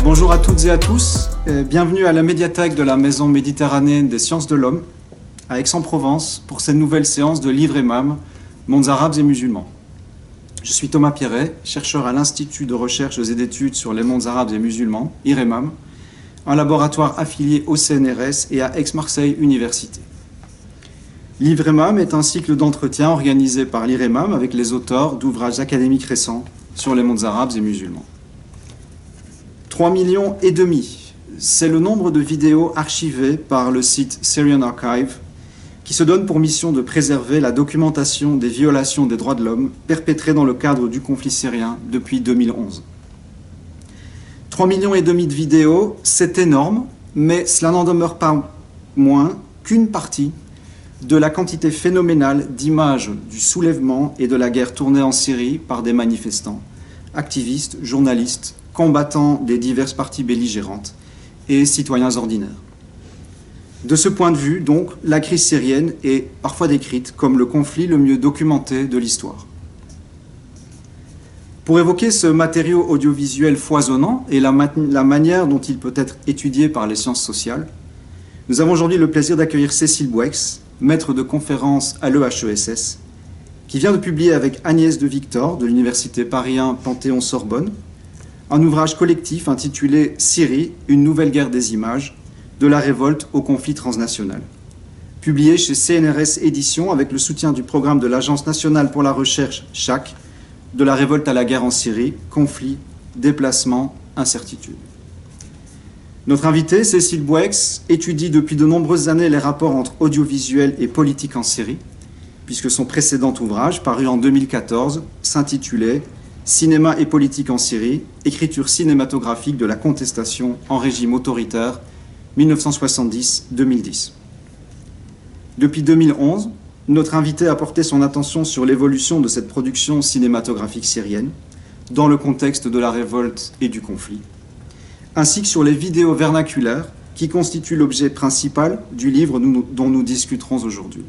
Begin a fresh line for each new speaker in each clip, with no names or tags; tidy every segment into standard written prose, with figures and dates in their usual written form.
Bonjour à toutes et à tous, bienvenue à la médiathèque de la Maison méditerranéenne des sciences de l'homme, à Aix-en-Provence, pour cette nouvelle séance de Livre Imam, Mondes arabes et musulmans. Je suis Thomas Pierret, chercheur à l'Institut de recherche et d'études sur les mondes arabes et musulmans, IREMAM, un laboratoire affilié au CNRS et à Aix-Marseille Université. Livre Imam est un cycle d'entretien organisé par l'IREMAM avec les auteurs d'ouvrages académiques récents sur les mondes arabes et musulmans. 3,5 millions, c'est le nombre de vidéos archivées par le site Syrian Archive, qui se donne pour mission de préserver la documentation des violations des droits de l'homme perpétrées dans le cadre du conflit syrien depuis 2011. 3,5 millions de vidéos, c'est énorme, mais cela n'en demeure pas moins qu'une partie de la quantité phénoménale d'images du soulèvement et de la guerre tournée en Syrie par des manifestants, activistes, journalistes, combattants des diverses parties belligérantes et citoyens ordinaires. De ce point de vue, donc, la crise syrienne est parfois décrite comme le conflit le mieux documenté de l'histoire. Pour évoquer ce matériau audiovisuel foisonnant et la manière dont il peut être étudié par les sciences sociales, nous avons aujourd'hui le plaisir d'accueillir Cécile Boueix, maître de conférence à l'EHESS, qui vient de publier avec Agnès de Victor de l'Université Paris 1 Panthéon-Sorbonne un ouvrage collectif intitulé « Syrie, une nouvelle guerre des images, de la révolte au conflit transnational », publié chez CNRS Éditions avec le soutien du programme de l'Agence nationale pour la recherche CHAC, de la révolte à la guerre en Syrie, conflit, déplacement, incertitude. Notre invitée, Cécile Boueix, étudie depuis de nombreuses années les rapports entre audiovisuel et politique en Syrie, puisque son précédent ouvrage, paru en 2014, s'intitulait « Cinéma et politique en Syrie, écriture cinématographique de la contestation en régime autoritaire, 1970-2010. » Depuis 2011, notre invité a porté son attention sur l'évolution de cette production cinématographique syrienne, dans le contexte de la révolte et du conflit, ainsi que sur les vidéos vernaculaires qui constituent l'objet principal du livre dont nous discuterons aujourd'hui.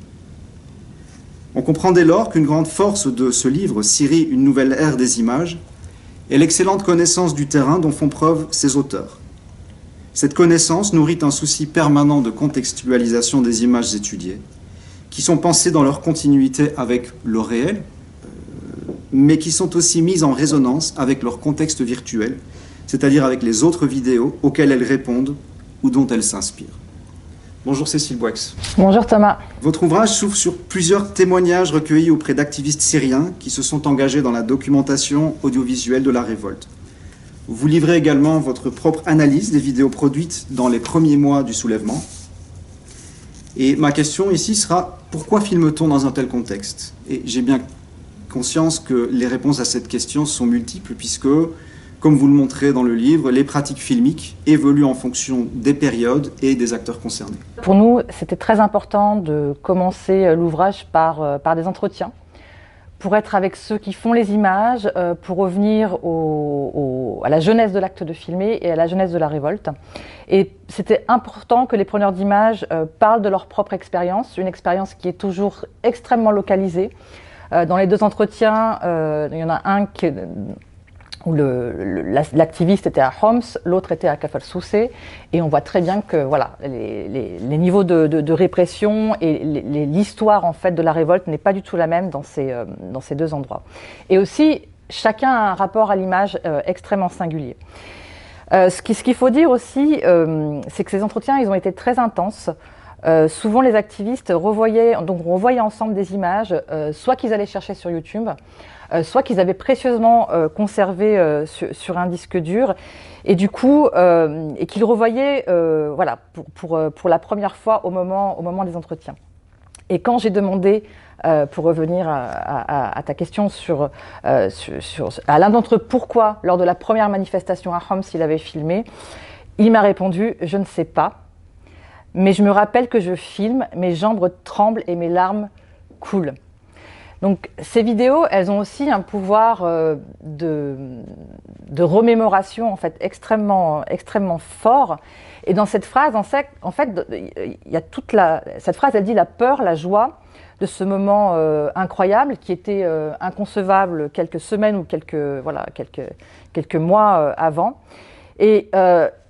On comprend dès lors qu'une grande force de ce livre, Syrie, une nouvelle ère des images, est l'excellente connaissance du terrain dont font preuve ses auteurs. Cette connaissance nourrit un souci permanent de contextualisation des images étudiées, qui sont pensées dans leur continuité avec le réel, mais qui sont aussi mises en résonance avec leur contexte virtuel, c'est-à-dire avec les autres vidéos auxquelles elles répondent ou dont elles s'inspirent. Bonjour Cécile Boueix.
Bonjour Thomas.
Votre ouvrage s'ouvre sur plusieurs témoignages recueillis auprès d'activistes syriens qui se sont engagés dans la documentation audiovisuelle de la révolte. Vous livrez également votre propre analyse des vidéos produites dans les premiers mois du soulèvement. Et ma question ici sera, pourquoi filme-t-on dans un tel contexte? Et j'ai bien conscience que les réponses à cette question sont multiples puisque, comme vous le montrez dans le livre, les pratiques filmiques évoluent en fonction des périodes et des acteurs concernés.
Pour nous, c'était très important de commencer l'ouvrage par des entretiens, pour être avec ceux qui font les images, pour revenir à la genèse de l'acte de filmer et à la genèse de la révolte. Et c'était important que les preneurs d'images parlent de leur propre expérience, une expérience qui est toujours extrêmement localisée. Dans les deux entretiens, il y en a un où l'activiste était à Homs, l'autre était à Kafr Soussé, et on voit très bien que voilà, les niveaux de répression et l'histoire en fait de la révolte n'est pas du tout la même dans ces deux endroits. Et aussi, chacun a un rapport à l'image extrêmement singulier. Ce qu'il faut dire aussi, c'est que ces entretiens, ils ont été très intenses. Souvent, les activistes revoyaient ensemble des images, soit qu'ils allaient chercher sur YouTube, soit qu'ils avaient précieusement conservé sur un disque dur, et du coup, et qu'ils revoyaient voilà, pour la première fois au moment des entretiens. Et quand j'ai demandé, pour revenir à ta question à l'un d'entre eux, pourquoi, lors de la première manifestation à Homs, il avait filmé, il m'a répondu « Je ne sais pas, mais je me rappelle que je filme, mes jambes tremblent et mes larmes coulent ». Donc ces vidéos, elles ont aussi un pouvoir de remémoration en fait extrêmement fort. Et dans cette phrase, en fait, il y a cette phrase, elle dit la peur, la joie de ce moment incroyable qui était inconcevable quelques semaines ou quelques mois avant. Et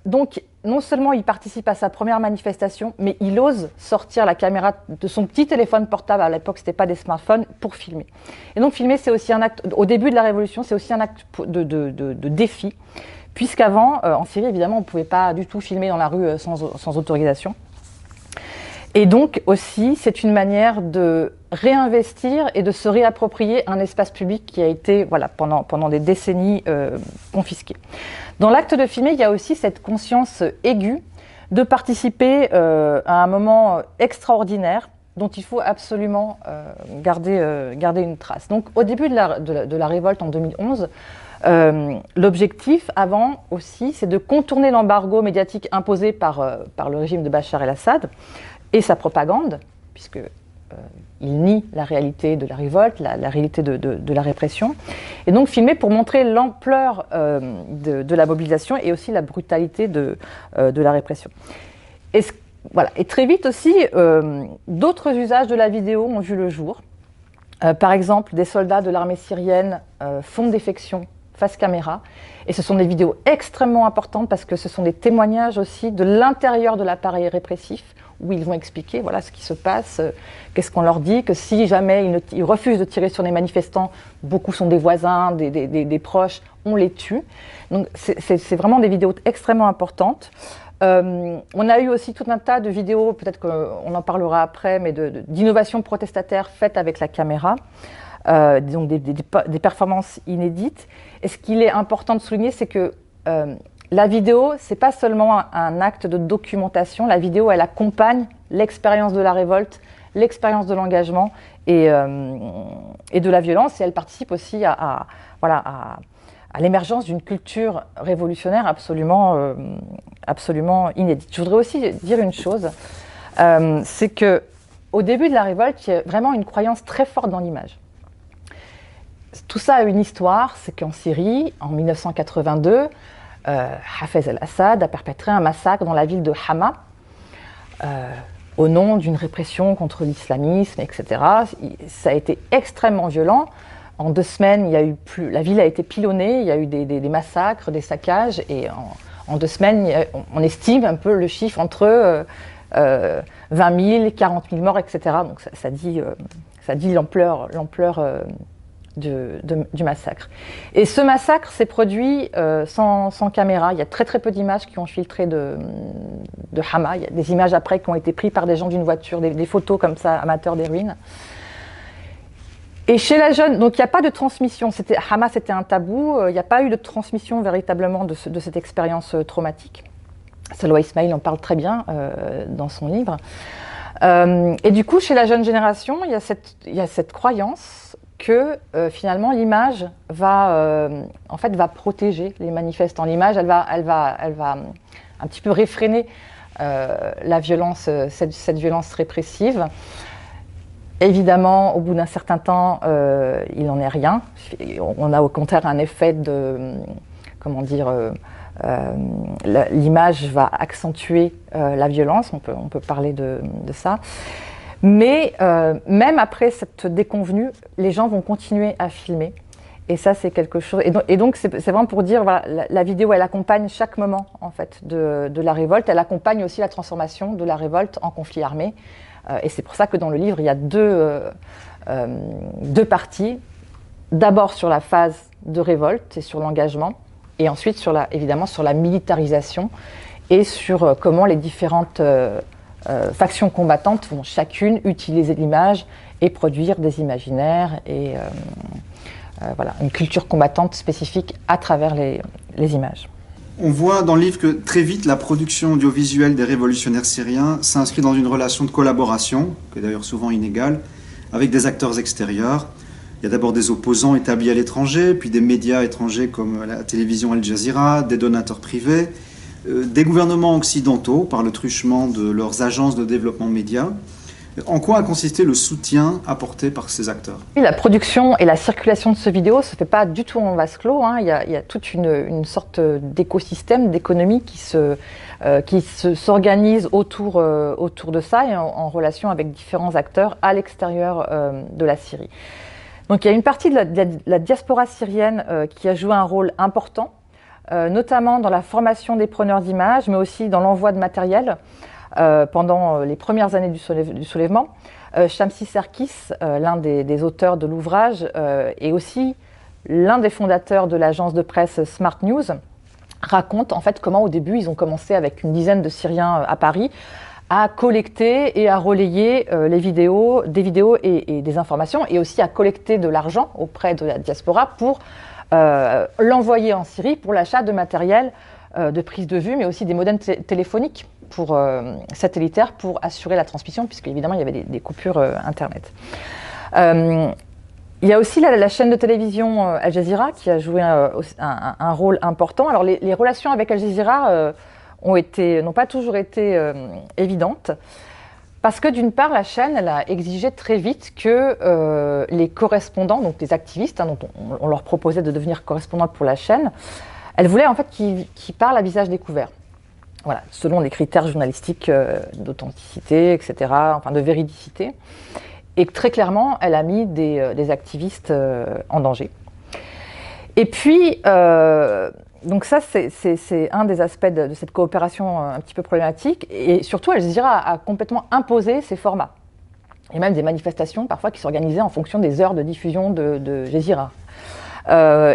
donc, non seulement il participe à sa première manifestation, mais il ose sortir la caméra de son petit téléphone portable, à l'époque ce n'était pas des smartphones, pour filmer. Et donc filmer, c'est aussi un acte, au début de la Révolution, c'est aussi un acte de défi, puisqu'avant, en Syrie, évidemment, on ne pouvait pas du tout filmer dans la rue sans autorisation. Et donc aussi, c'est une manière de réinvestir et de se réapproprier un espace public qui a été, voilà, pendant des décennies confisqué. Dans l'acte de filmer, il y a aussi cette conscience aiguë de participer à un moment extraordinaire dont il faut absolument garder une trace. Donc au début de la révolte en 2011, l'objectif avant aussi, c'est de contourner l'embargo médiatique imposé par le régime de Bachar el-Assad et sa propagande, puisque il nie la réalité de la révolte, la réalité de la répression, et donc filmer pour montrer l'ampleur de la mobilisation et aussi la brutalité de la répression. Voilà. Et très vite aussi, d'autres usages de la vidéo ont vu le jour. Par exemple, des soldats de l'armée syrienne font défection face caméra, et ce sont des vidéos extrêmement importantes parce que ce sont des témoignages aussi de l'intérieur de l'appareil répressif, où ils vont expliquer voilà, ce qui se passe, qu'est-ce qu'on leur dit, que si jamais ils refusent de tirer sur les manifestants, beaucoup sont des voisins, des proches, on les tue. Donc c'est vraiment des vidéos extrêmement importantes. On a eu aussi tout un tas de vidéos, peut-être qu'on en parlera après, mais d'innovations protestataires faites avec la caméra, donc des performances inédites. Et ce qu'il est important de souligner, c'est que la vidéo, ce n'est pas seulement un acte de documentation. La vidéo, elle accompagne l'expérience de la révolte, l'expérience de l'engagement et de la violence. Et elle participe aussi à l'émergence d'une culture révolutionnaire absolument inédite. Je voudrais aussi dire une chose, c'est qu'au début de la révolte, il y a vraiment une croyance très forte dans l'image. Tout ça a une histoire, c'est qu'en Syrie, en 1982, Hafez el-Assad a perpétré un massacre dans la ville de Hama au nom d'une répression contre l'islamisme, etc. Ça a été extrêmement violent. En 2 semaines, la ville a été pilonnée, il y a eu des massacres, des saccages, et en 2 semaines, on estime un peu le chiffre entre 20 000, 40 000 morts, etc. Donc ça dit l'ampleur du massacre. Et ce massacre s'est produit sans caméra. Il y a très peu d'images qui ont filtré de Hama. Il y a des images après qui ont été prises par des gens d'une voiture, des photos comme ça, amateurs des ruines. Et chez la jeune, donc il n'y a pas de transmission. Hama, c'était un tabou. Il n'y a pas eu de transmission véritablement de cette expérience traumatique. Salwa Ismail en parle très bien dans son livre. Et du coup, chez la jeune génération, il y a cette croyance que finalement l'image va protéger les manifestants. L'image, elle va un petit peu réfréner la violence, cette violence répressive. Évidemment, au bout d'un certain temps, il n'en est rien. On a au contraire un effet de, l'image va accentuer la violence. On peut parler de ça. Mais même après cette déconvenue, les gens vont continuer à filmer. Et ça, c'est quelque chose. Et donc, c'est vraiment pour dire, voilà, la vidéo, elle accompagne chaque moment en fait de la révolte. Elle accompagne aussi la transformation de la révolte en conflit armé. Et c'est pour ça que dans le livre, il y a deux parties. D'abord sur la phase de révolte et sur l'engagement, et ensuite évidemment sur la militarisation et sur comment les différentes factions combattantes vont chacune utiliser l'image et produire des imaginaires et voilà, une culture combattante spécifique à travers les images.
On voit dans le livre que très vite la production audiovisuelle des révolutionnaires syriens s'inscrit dans une relation de collaboration, qui est d'ailleurs souvent inégale, avec des acteurs extérieurs. Il y a d'abord des opposants établis à l'étranger, puis des médias étrangers comme la télévision Al Jazeera, des donateurs privés, des gouvernements occidentaux par le truchement de leurs agences de développement média, En quoi a consisté le soutien apporté par ces acteurs?
La production et la circulation de ce vidéo ne se fait pas du tout en vase clos. Hein. Il y a toute une sorte d'écosystème, d'économie qui s'organise autour de ça et en relation avec différents acteurs à l'extérieur de la Syrie. Donc il y a une partie de la diaspora syrienne qui a joué un rôle important, notamment dans la formation des preneurs d'images, mais aussi dans l'envoi de matériel pendant les premières années du soulèvement. Shamsi Serkis, l'un des auteurs de l'ouvrage, et aussi l'un des fondateurs de l'agence de presse Smart News, raconte en fait comment au début ils ont commencé avec une dizaine de Syriens à Paris à collecter et à relayer des vidéos et des informations, et aussi à collecter de l'argent auprès de la diaspora pour l'envoyer en Syrie pour l'achat de matériel de prise de vue, mais aussi des modems téléphoniques satellitaires pour assurer la transmission, puisque évidemment il y avait des coupures Internet. Il y a aussi la chaîne de télévision Al Jazeera qui a joué un rôle important. Alors les relations avec Al Jazeera n'ont pas toujours été évidentes, parce que d'une part la chaîne elle a exigé très vite que les correspondants, donc les activistes dont on leur proposait de devenir correspondants pour la chaîne, elle voulait en fait qu'ils parlent à visage découvert. Voilà, selon les critères journalistiques d'authenticité, etc., enfin de véridicité. Et très clairement, elle a mis des activistes en danger. Et puis, donc ça, c'est un des aspects de cette coopération un petit peu problématique. Et surtout, Al Jazeera a complètement imposé ses formats. Et même des manifestations, parfois, qui s'organisaient en fonction des heures de diffusion de Jazeera.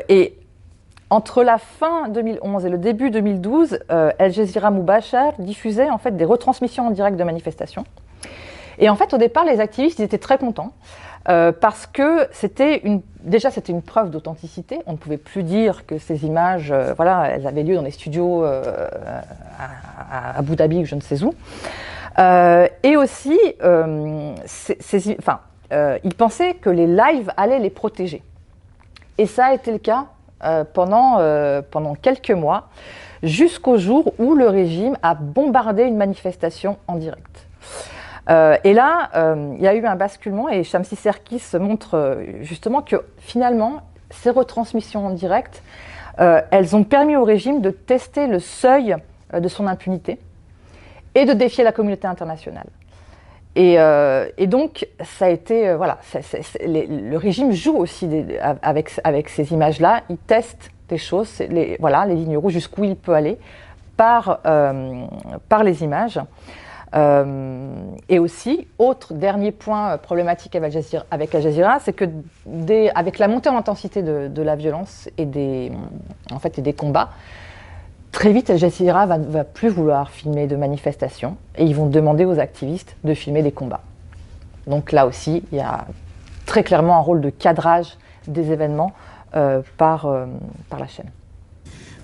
Et entre la fin 2011 et le début 2012, Al Jazeera Mubashar diffusait en fait des retransmissions en direct de manifestations. Et en fait, au départ, les activistes ils étaient très contents parce que c'était une preuve d'authenticité. On ne pouvait plus dire que ces images, elles avaient lieu dans des studios à Abu Dhabi ou je ne sais où. Et aussi, ils pensaient que les lives allaient les protéger. Et ça a été le cas pendant quelques mois, jusqu'au jour où le régime a bombardé une manifestation en direct. Et là, il y a eu un basculement et Shamsi Serkis montre justement que finalement, ces retransmissions en direct, elles ont permis au régime de tester le seuil de son impunité et de défier la communauté internationale. Et donc, ça a été, le régime joue aussi avec ces images-là, il teste des choses, les lignes rouges, jusqu'où il peut aller par les images. Et aussi, autre dernier point problématique avec Al Jazeera, c'est que avec la montée en intensité de la violence et des combats, très vite Al Jazeera va plus vouloir filmer de manifestations et ils vont demander aux activistes de filmer des combats. Donc là aussi, il y a très clairement un rôle de cadrage des événements par la chaîne.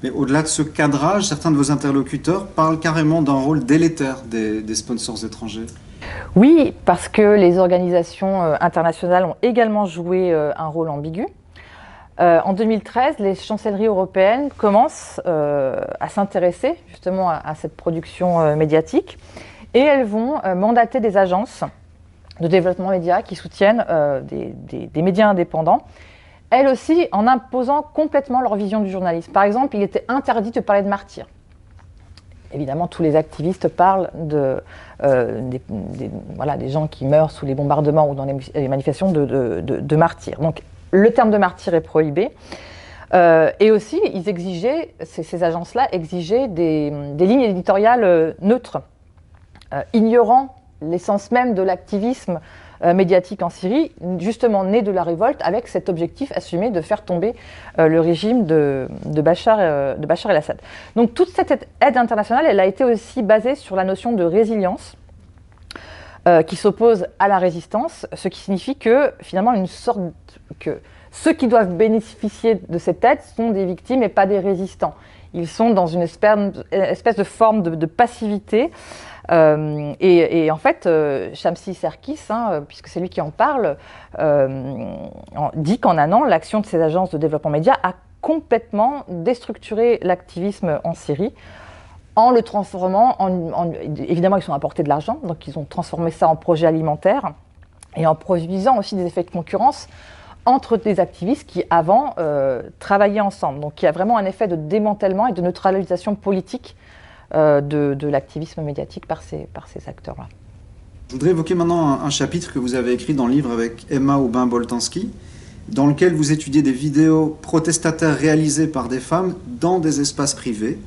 Mais au-delà de ce cadrage, certains de vos interlocuteurs parlent carrément d'un rôle délétère des sponsors étrangers.
Oui, parce que les organisations internationales ont également joué un rôle ambigu. En 2013, les chancelleries européennes commencent à s'intéresser justement à cette production médiatique et elles vont mandater des agences de développement média qui soutiennent des médias indépendants, elles aussi en imposant complètement leur vision du journalisme. Par exemple, il était interdit de parler de martyrs. Évidemment, tous les activistes parlent des gens qui meurent sous les bombardements ou dans les manifestations de martyrs. Donc, le terme de martyr est prohibé. Et aussi, ces agences-là exigeaient des lignes éditoriales neutres, ignorant l'essence même de l'activisme médiatique en Syrie, justement né de la révolte, avec cet objectif assumé de faire tomber le régime de Bachar el-Assad. Donc toute cette aide internationale, elle a été aussi basée sur la notion de résilience, qui s'oppose à la résistance, ce qui signifie que finalement que ceux qui doivent bénéficier de cette aide sont des victimes et pas des résistants. Ils sont dans une espèce de forme de passivité. Et en fait, Shamsi Serkis, puisque c'est lui qui en parle, dit qu'en un an, l'action de ces agences de développement média a complètement déstructuré l'activisme en Syrie, en le transformant, évidemment ils sont apportés de l'argent, donc ils ont transformé ça en projet alimentaire, et en produisant aussi des effets de concurrence entre des activistes qui avant travaillaient ensemble. Donc il y a vraiment un effet de démantèlement et de neutralisation politique de l'activisme médiatique par ces acteurs-là.
Je voudrais évoquer maintenant un chapitre que vous avez écrit dans le livre avec Emma Aubin-Boltanski, dans lequel vous étudiez des vidéos protestataires réalisées par des femmes dans des espaces privés.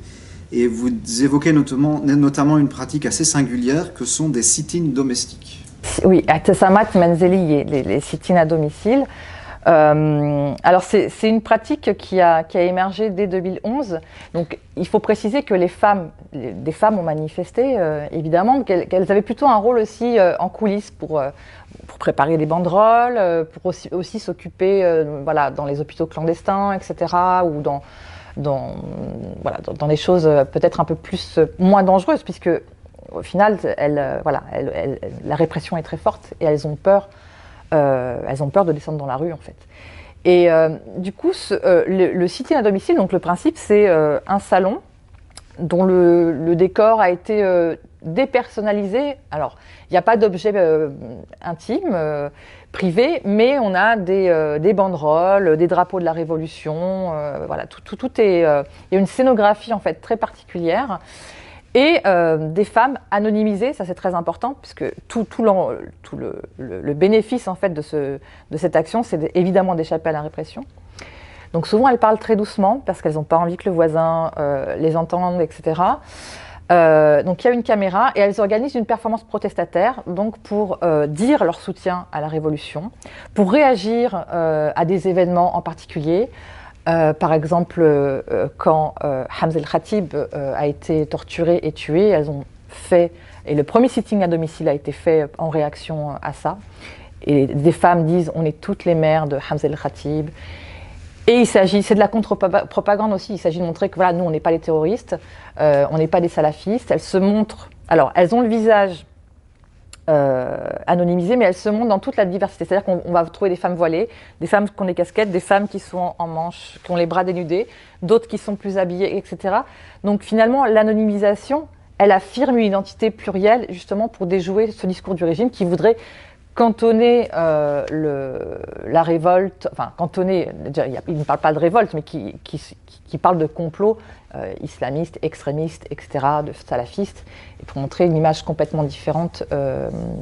Et vous évoquez notamment une pratique assez singulière que sont des sit-ins domestiques.
Oui, Atisamat Menzeli, les sit-ins à domicile. Alors c'est une pratique qui a émergé dès 2011. Donc il faut préciser que des femmes ont manifesté, évidemment, qu'elles avaient plutôt un rôle aussi en coulisses pour préparer des banderoles, pour aussi s'occuper voilà, dans les hôpitaux clandestins, etc. ou dans les choses peut-être un peu moins dangereuses, puisque au final, la répression est très forte et elles ont peur de descendre dans la rue, en fait. Et du coup, le sit-in à domicile, donc le principe, c'est un salon dont le décor a été dépersonnalisé. Alors, il n'y a pas d'objet intime, privé, mais on a des banderoles, des drapeaux de la Révolution. Voilà, tout est. Il y a une scénographie en fait très particulière. Et des femmes anonymisées, ça c'est très important, puisque tout le bénéfice en fait de cette action, c'est évidemment d'échapper à la répression. Donc souvent elles parlent très doucement, parce qu'elles n'ont pas envie que le voisin les entende, etc. Donc il y a une caméra, et elles organisent une performance protestataire, donc pour dire leur soutien à la révolution, pour réagir à des événements en particulier. Par exemple, quand Hamza el-Khatib a été torturé et tué, elles ont fait, et le premier sitting à domicile a été fait en réaction à ça. Et des femmes disent « on est toutes les mères de Hamza el-Khatib ». Et c'est de la contre-propagande aussi, il s'agit de montrer que voilà, nous on n'est pas les terroristes, on n'est pas des salafistes. Elles se montrent, alors elles ont le visage anonymisées, mais elles se montrent dans toute la diversité. C'est-à-dire qu'on va trouver des femmes voilées, des femmes qui ont des casquettes, des femmes qui sont en manches, qui ont les bras dénudés, d'autres qui sont plus habillées, etc. Donc finalement, l'anonymisation, elle affirme une identité plurielle, justement pour déjouer ce discours du régime qui voudrait cantonner la révolte, enfin cantonner, il ne parle pas de révolte, mais qui parle de complot islamiste, extrémiste, etc., de salafiste, et pour montrer une image complètement différente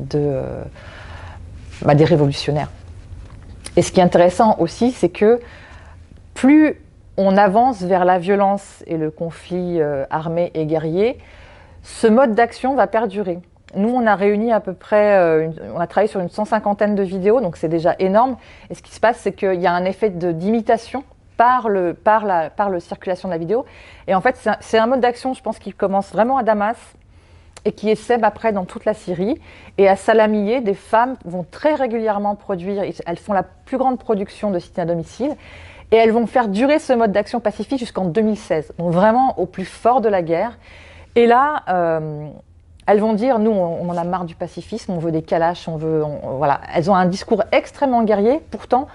des révolutionnaires. Et ce qui est intéressant aussi, c'est que plus on avance vers la violence et le conflit armé et guerrier, ce mode d'action va perdurer. Nous, on a réuni à peu près, on a travaillé sur une 150aine de vidéos, donc c'est déjà énorme. Et ce qui se passe, c'est qu'il y a un effet d'imitation par la circulation de la vidéo. Et en fait, c'est un mode d'action, je pense, qui commence vraiment à Damas et qui essaime après dans toute la Syrie. Et à Salamiyé, des femmes vont très régulièrement produire, elles font la plus grande production de sit-in à domicile, et elles vont faire durer ce mode d'action pacifique jusqu'en 2016, donc vraiment au plus fort de la guerre. Et là, elles vont dire, nous, on en a marre du pacifisme, on veut des kalash, voilà. Elles ont un discours extrêmement guerrier, pourtant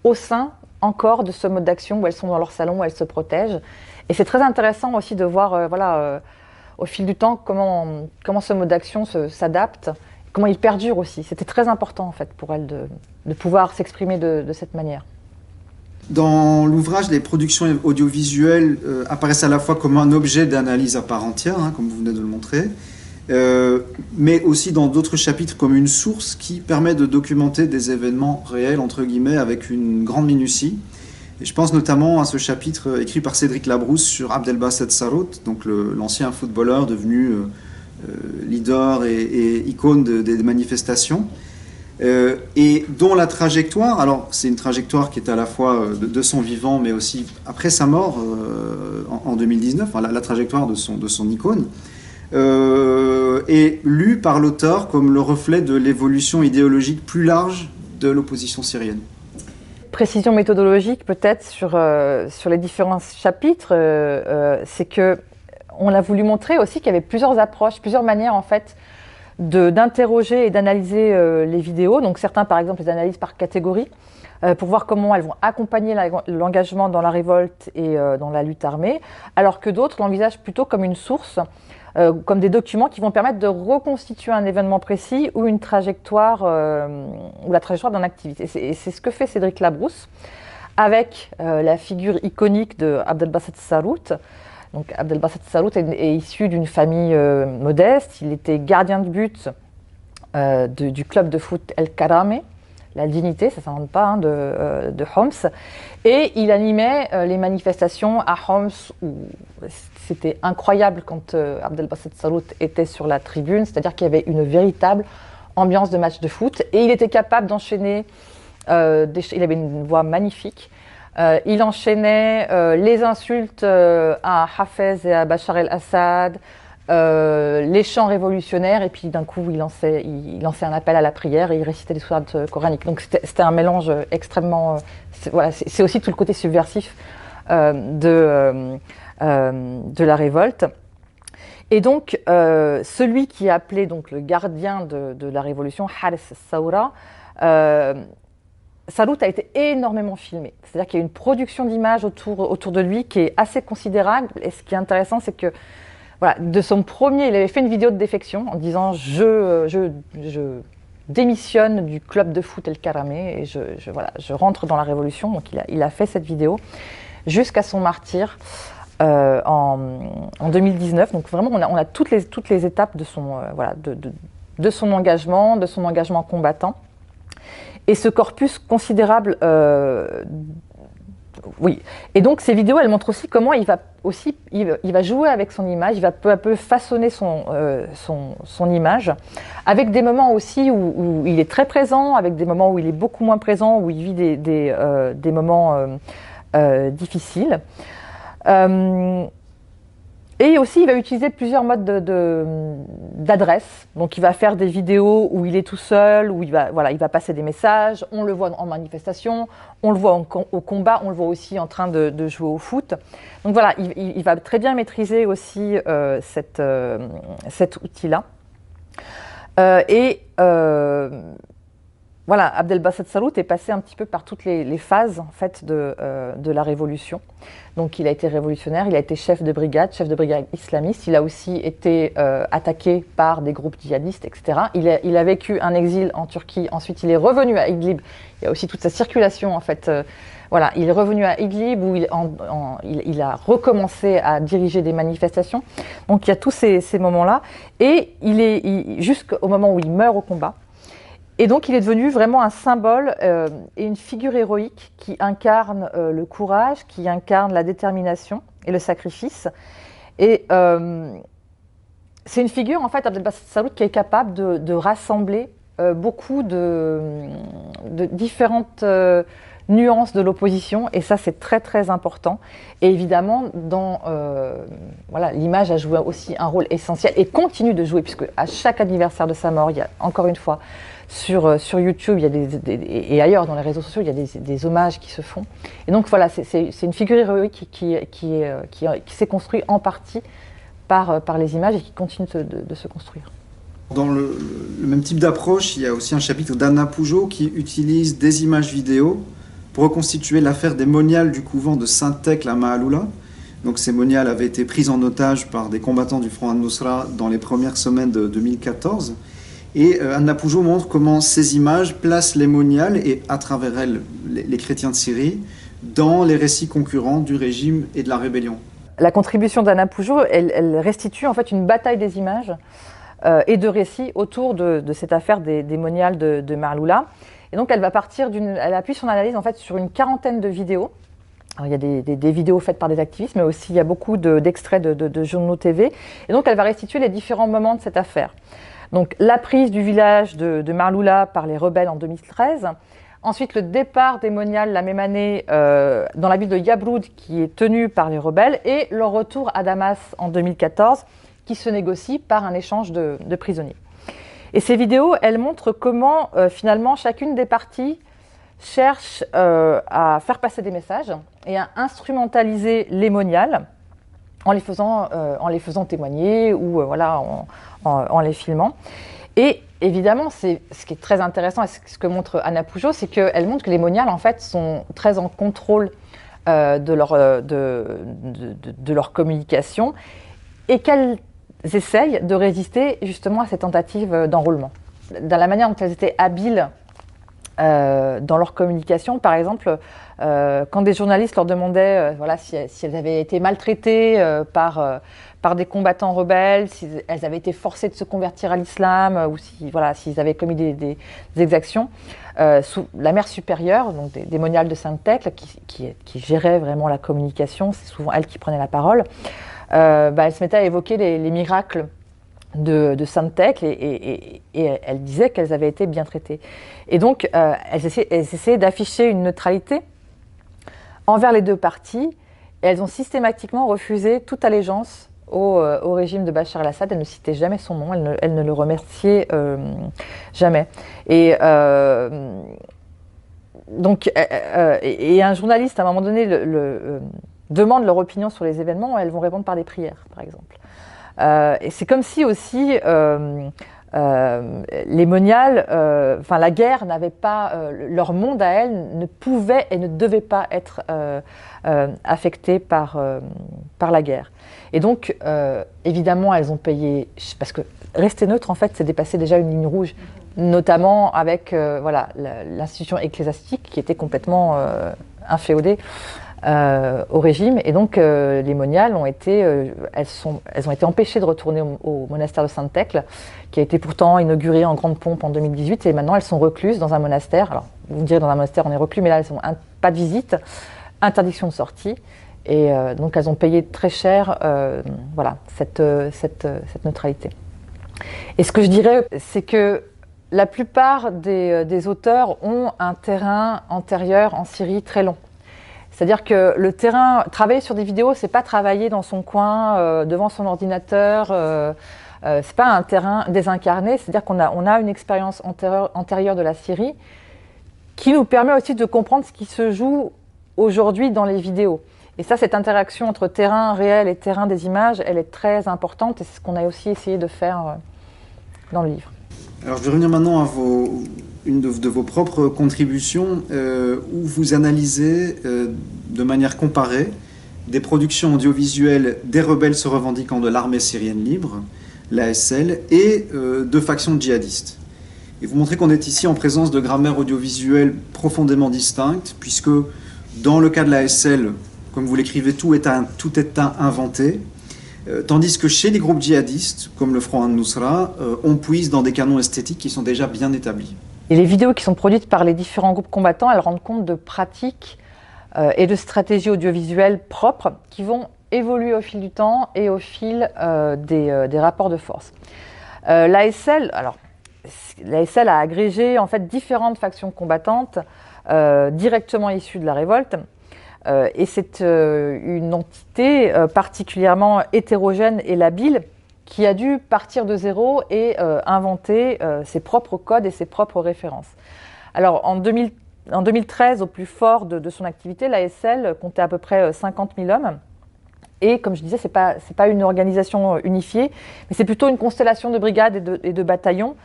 au sein encore de ce mode d'action où elles sont dans leur salon, où elles se protègent. Et c'est très intéressant aussi de voir, au fil du temps, comment ce mode d'action s'adapte, comment il perdure aussi. C'était très important en fait pour elles de pouvoir s'exprimer de cette manière.
Dans l'ouvrage, les productions audiovisuelles apparaissent à la fois comme un objet d'analyse à part entière, hein, comme vous venez de le montrer, mais aussi dans d'autres chapitres comme une source qui permet de documenter des événements réels, entre guillemets, avec une grande minutie. Et je pense notamment à ce chapitre écrit par Cédric Labrousse sur Abdelbasset Sarraut, donc l'ancien footballeur devenu leader et icône des manifestations, et dont la trajectoire, alors c'est une trajectoire qui est à la fois de son vivant, mais aussi après sa mort en 2019, enfin, la trajectoire de son icône, est lue par l'auteur comme le reflet de l'évolution idéologique plus large de l'opposition syrienne.
Précision méthodologique peut-être sur les différents chapitres, c'est que on a voulu montrer aussi qu'il y avait plusieurs approches, plusieurs manières en fait d'interroger et d'analyser les vidéos. Donc certains, par exemple, les analysent par catégorie pour voir comment elles vont accompagner l'engagement dans la révolte et dans la lutte armée, alors que d'autres l'envisagent plutôt comme une source, comme des documents qui vont permettre de reconstituer un événement précis ou une trajectoire, ou la trajectoire d'un activiste. Et c'est ce que fait Cédric Labrousse avec la figure iconique de Abdelbasset Sarout. Donc Abdelbasset Sarout est issu d'une famille modeste. Il était gardien de but du club de foot El Karame, la dignité, ça ne s'invente pas, hein, de Homs. Et il animait les manifestations à Homs, où c'était incroyable quand Abdelbasset Sarout était sur la tribune, c'est-à-dire qu'il y avait une véritable ambiance de match de foot. Et il était capable d'enchaîner, il avait une voix magnifique. Il enchaînait les insultes à Hafez et à Bachar el-Assad, les chants révolutionnaires, et puis d'un coup il lançait un appel à la prière et il récitait des sourates coraniques. Donc c'était un mélange extrêmement... c'est aussi tout le côté subversif de la révolte. Et donc celui qui est appelé donc, le gardien de la révolution, Haris Saoura, Sarout a été énormément filmé. C'est-à-dire qu'il y a une production d'images autour de lui qui est assez considérable. Et ce qui est intéressant, c'est que voilà, de son premier, il avait fait une vidéo de défection en disant je démissionne du club de foot El Karame et je rentre dans la révolution. Donc il a fait cette vidéo jusqu'à son martyre en 2019. Donc vraiment, on a toutes les étapes de son engagement combattant. Et ce corpus considérable, oui. Et donc ces vidéos, elles montrent aussi comment il va jouer avec son image, il va peu à peu façonner son image, avec des moments aussi où il est très présent, avec des moments où il est beaucoup moins présent, où il vit des moments difficiles. Et aussi, il va utiliser plusieurs modes d'adresse. Donc, il va faire des vidéos où il est tout seul, où il va passer des messages. On le voit en manifestation, on le voit au combat, on le voit aussi en train de jouer au foot. Donc voilà, il va très bien maîtriser aussi cet outil-là. Voilà, Abdelbasset Sarout est passé un petit peu par toutes les phases en fait, de la révolution. Donc il a été révolutionnaire, il a été chef de brigade islamiste, il a aussi été attaqué par des groupes djihadistes, etc. Il a vécu un exil en Turquie, ensuite il est revenu à Idlib, il y a aussi toute sa circulation en fait. Voilà, il est revenu à Idlib où il a recommencé à diriger des manifestations. Donc il y a tous ces moments-là. Et jusqu'au moment où il meurt au combat. Et donc il est devenu vraiment un symbole et une figure héroïque qui incarne le courage, qui incarne la détermination et le sacrifice. Et c'est une figure, en fait, Abdelbasset Sarout, qui est capable de rassembler beaucoup de différentes nuances de l'opposition, et ça c'est très très important. Et évidemment, l'image a joué aussi un rôle essentiel et continue de jouer, puisque à chaque anniversaire de sa mort, il y a encore une fois sur YouTube, il y a et ailleurs dans les réseaux sociaux, il y a des hommages qui se font. Et donc voilà, c'est une figure héroïque qui s'est construite en partie par les images et qui continue de se construire.
Dans le même type d'approche, il y a aussi un chapitre d'Anna Pougeot qui utilise des images vidéo pour reconstituer l'affaire des moniales du couvent de Saint-Thècle à Maaloula. Donc ces moniales avaient été prises en otage par des combattants du Front Al-Nusra dans les premières semaines de 2014. Et Anna Pougeot montre comment ces images placent les moniales, et à travers elles les chrétiens de Syrie, dans les récits concurrents du régime et de la rébellion.
La contribution d'Anna Pougeot, elle restitue en fait une bataille des images et de récits autour de cette affaire des moniales de Maaloula. Et donc elle appuie son analyse en fait sur une quarantaine de vidéos. Alors, il y a des vidéos faites par des activistes, mais aussi il y a beaucoup d'extraits de journaux TV. Et donc elle va restituer les différents moments de cette affaire. Donc la prise du village de Maaloula par les rebelles en 2013. Ensuite, le départ des moniales la même année dans la ville de Yabroud qui est tenue par les rebelles, et leur retour à Damas en 2014 qui se négocie par un échange de prisonniers. Et ces vidéos, elles montrent comment finalement chacune des parties cherche à faire passer des messages et à instrumentaliser les moniales en les faisant témoigner ou en les filmant. Et évidemment, ce qui est très intéressant, et ce que montre Anna Pougeot, c'est qu'elle montre que les moniales, en fait, sont très en contrôle de leur communication et qu'elles essayent de résister justement à ces tentatives d'enrôlement. Dans la manière dont elles étaient habiles dans leur communication, par exemple, quand des journalistes leur demandaient voilà, si elles avaient été maltraitées par des combattants rebelles, si elles avaient été forcées de se convertir à l'islam, ou si, voilà, s'ils avaient commis des exactions, la mère supérieure, donc des moniales de Sainte-Thècle, qui gérait vraiment la communication, c'est souvent elle qui prenait la parole, elle se mettait à évoquer les miracles de Sainte-Thècle et elle disait qu'elles avaient été bien traitées. Et donc, elles essayaient d'afficher une neutralité envers les deux parties et elles ont systématiquement refusé toute allégeance au régime de Bachar el-Assad. Elles ne citaient jamais son nom, elles ne le remerciaient jamais. Et un journaliste, à un moment donné, demande leur opinion sur les événements, elles vont répondre par des prières, par exemple. Et c'est comme si aussi les moniales, la guerre n'avait pas, leur monde à elles ne pouvait et ne devait pas être affecté par la guerre. Et donc, évidemment, elles ont payé, parce que rester neutre, en fait, c'est dépasser déjà une ligne rouge, notamment avec l'institution ecclésiastique qui était complètement inféodée au régime. Et donc, les moniales ont été, elles ont été empêchées de retourner au monastère de Sainte-Thècle, qui a été pourtant inauguré en grande pompe en 2018. Et maintenant, elles sont recluses dans un monastère. Alors, vous me direz, dans un monastère, on est reclus, mais là, elles ont pas de visite, interdiction de sortie. Et donc, elles ont payé très cher cette neutralité. Et ce que je dirais, c'est que la plupart des auteurs ont un terrain antérieur en Syrie très long. C'est-à-dire que le terrain, travailler sur des vidéos, c'est pas travailler dans son coin, devant son ordinateur, c'est pas un terrain désincarné, c'est-à-dire qu'on a une expérience antérieure de la Syrie qui nous permet aussi de comprendre ce qui se joue aujourd'hui dans les vidéos. Et ça, cette interaction entre terrain réel et terrain des images, elle est très importante et c'est ce qu'on a aussi essayé de faire dans le livre.
Alors je vais revenir maintenant à une de vos propres contributions où vous analysez de manière comparée des productions audiovisuelles des rebelles se revendiquant de l'armée syrienne libre, l'ASL, et de factions djihadistes. Et vous montrez qu'on est ici en présence de grammaires audiovisuelles profondément distinctes, puisque dans le cas de l'ASL, comme vous l'écrivez, tout est inventé, tandis que chez les groupes djihadistes, comme le Front al-Nusra, on puise dans des canons esthétiques qui sont déjà bien établis.
Et les vidéos qui sont produites par les différents groupes combattants, elles rendent compte de pratiques et de stratégies audiovisuelles propres qui vont évoluer au fil du temps et au fil des rapports de force. L'ASL a agrégé en fait différentes factions combattantes directement issues de la révolte. Et c'est une entité particulièrement hétérogène et labile qui a dû partir de zéro et inventer ses propres codes et ses propres références. Alors en 2013, au plus fort de son activité, l'ASL comptait à peu près 50 000 hommes. Et comme je disais, c'est pas une organisation unifiée, mais c'est plutôt une constellation de brigades et de bataillons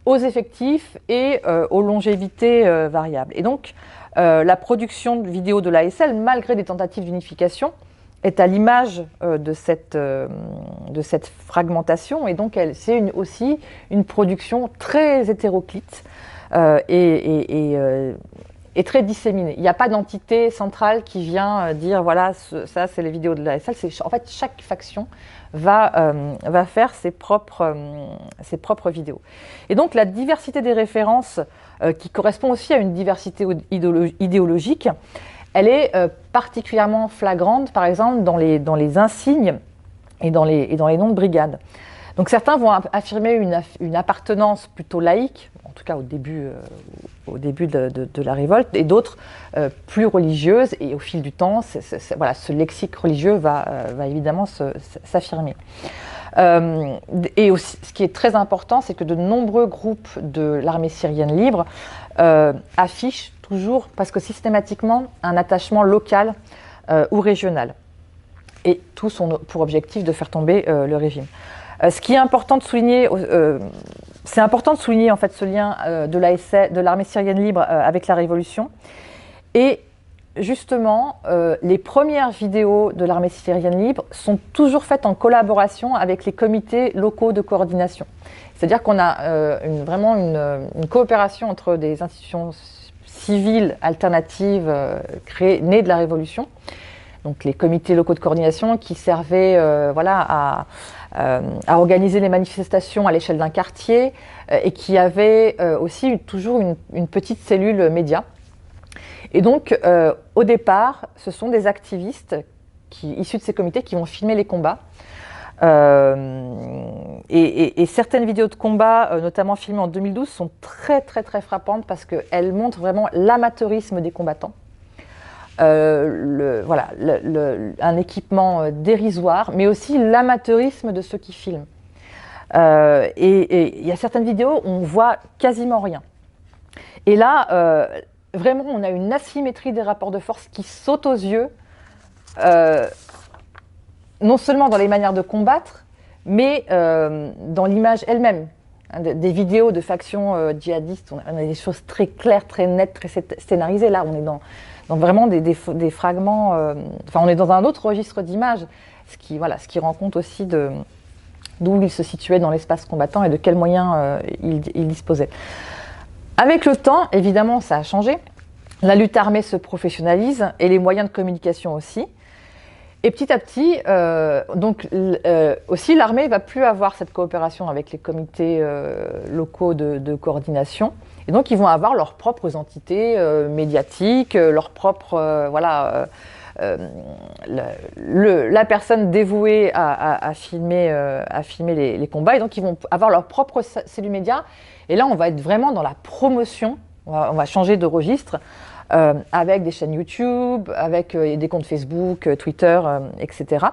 aux effectifs et aux longévités variables. Et donc, la production de vidéos de l'ASL, malgré des tentatives d'unification, est à l'image de cette fragmentation. Et donc, c'est aussi une production très hétéroclite et très disséminée. Il n'y a pas d'entité centrale qui vient dire voilà, ça c'est les vidéos de l'ASL. En fait, chaque faction va faire ses propres vidéos. Et donc la diversité des références, qui correspond aussi à une diversité idéologique, elle est particulièrement flagrante, par exemple, dans les insignes et dans les noms de brigades. Donc certains vont affirmer une appartenance plutôt laïque, en tout cas au début de la révolte, et d'autres plus religieuses, et au fil du temps, ce lexique religieux va évidemment s'affirmer. Et aussi, ce qui est très important, c'est que de nombreux groupes de l'armée syrienne libre affichent toujours, presque systématiquement, un attachement local ou régional. Et tous ont pour objectif de faire tomber le régime. Ce qui est important de souligner, c'est important de souligner en fait ce lien de l'armée syrienne libre avec la révolution. Et justement, les premières vidéos de l'armée syrienne libre sont toujours faites en collaboration avec les comités locaux de coordination. C'est-à-dire qu'on a vraiment une coopération entre des institutions civiles alternatives nées de la révolution. Donc les comités locaux de coordination qui servaient à organiser les manifestations à l'échelle d'un quartier et qui avaient aussi toujours une petite cellule média. Et donc, au départ, ce sont des activistes issus de ces comités qui vont filmer les combats. Et certaines vidéos de combat, notamment filmées en 2012, sont très très très frappantes parce qu'elles montrent vraiment l'amateurisme des combattants. Un équipement dérisoire, mais aussi l'amateurisme de ceux qui filment. Et il y a certaines vidéos où on voit quasiment rien. Et là, vraiment, on a une asymétrie des rapports de force qui saute aux yeux, non seulement dans les manières de combattre, mais dans l'image elle-même. Des vidéos de factions djihadistes, on a des choses très claires, très nettes, très scénarisées. Là, on est dans vraiment des fragments, on est dans un autre registre d'images, ce qui rend compte aussi d'où il se situait dans l'espace combattant et de quels moyens il disposait. Avec le temps, évidemment, ça a changé. La lutte armée se professionnalise et les moyens de communication aussi. Et petit à petit, aussi l'armée ne va plus avoir cette coopération avec les comités locaux de coordination. Et donc, ils vont avoir leurs propres entités médiatiques, leurs propres, la personne dévouée à filmer les combats. Et donc, ils vont avoir leur propre cellule média. Et là, on va être vraiment dans la promotion. On va changer de registre avec des chaînes YouTube, avec des comptes Facebook, Twitter, etc.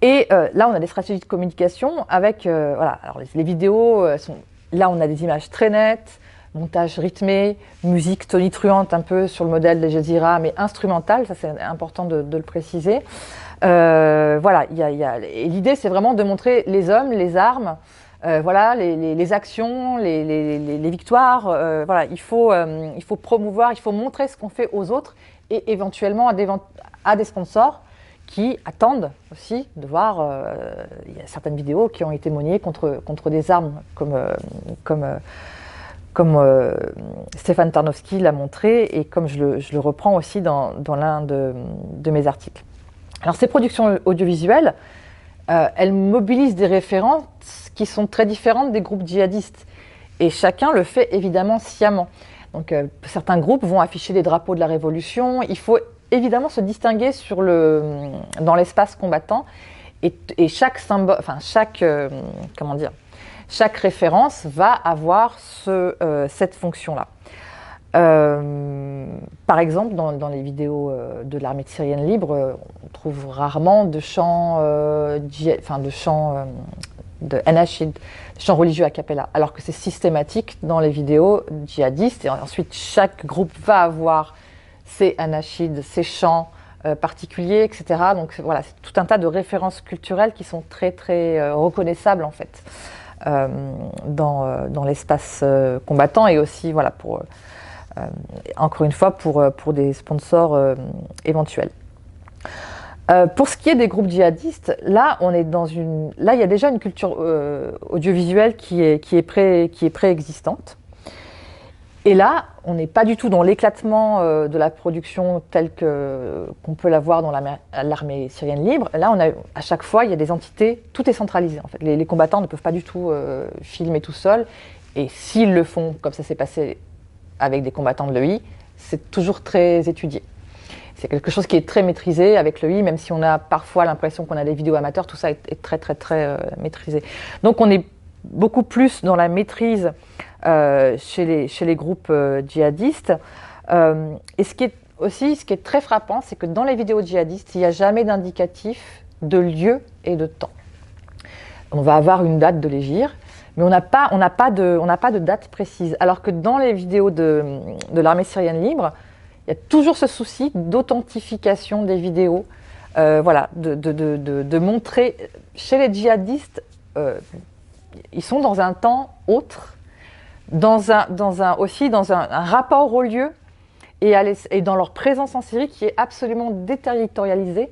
Et là, on a des stratégies de communication avec, alors les vidéos là, on a des images très nettes, montage rythmé, musique tonitruante un peu sur le modèle de Jazeera, mais instrumentale, ça c'est important de le préciser. Et l'idée, c'est vraiment de montrer les hommes, les armes, les actions, les victoires. Il faut promouvoir, il faut montrer ce qu'on fait aux autres et éventuellement à des sponsors qui attendent aussi de voir. Il y a certaines vidéos qui ont été monnées contre des armes, comme Stéphane Tarnowski l'a montré et comme je le reprends aussi dans l'un de mes articles. Alors ces productions audiovisuelles, elles mobilisent des références qui sont très différentes des groupes djihadistes et chacun le fait évidemment sciemment. Donc certains groupes vont afficher les drapeaux de la révolution. Il faut évidemment se distinguer dans l'espace combattant et chaque symbole, chaque référence va avoir cette fonction-là. Par exemple, dans les vidéos de l'armée syrienne libre, on trouve rarement de chants de anachid, chants religieux a cappella, alors que c'est systématique dans les vidéos djihadistes. Et ensuite, chaque groupe va avoir ses anachids, ses chants particuliers, etc. Donc voilà, c'est tout un tas de références culturelles qui sont très très reconnaissables en fait dans l'espace combattant et aussi encore une fois pour des sponsors éventuels. Pour ce qui est des groupes djihadistes, là il y a déjà une culture audiovisuelle qui est préexistante. Et là, on n'est pas du tout dans l'éclatement de la production telle qu'on peut la voir dans l'armée syrienne libre. Là, à chaque fois, il y a des entités, tout est centralisé en fait. Les combattants ne peuvent pas du tout filmer tout seuls. Et s'ils le font, comme ça s'est passé avec des combattants de l'EI, c'est toujours très étudié. C'est quelque chose qui est très maîtrisé avec l'EI, même si on a parfois l'impression qu'on a des vidéos amateurs, tout ça est très très très maîtrisé. Donc on est beaucoup plus dans la maîtrise chez les groupes djihadistes. Et ce qui est très frappant, c'est que dans les vidéos djihadistes, il n'y a jamais d'indicatif de lieu et de temps. On va avoir une date de l'hégire, mais on n'a pas de date précise. Alors que dans les vidéos de l'armée syrienne libre, il y a toujours ce souci d'authentification des vidéos, de montrer chez les djihadistes, ils sont dans un temps autre, aussi dans un rapport au lieu et dans leur présence en Syrie qui est absolument déterritorialisée,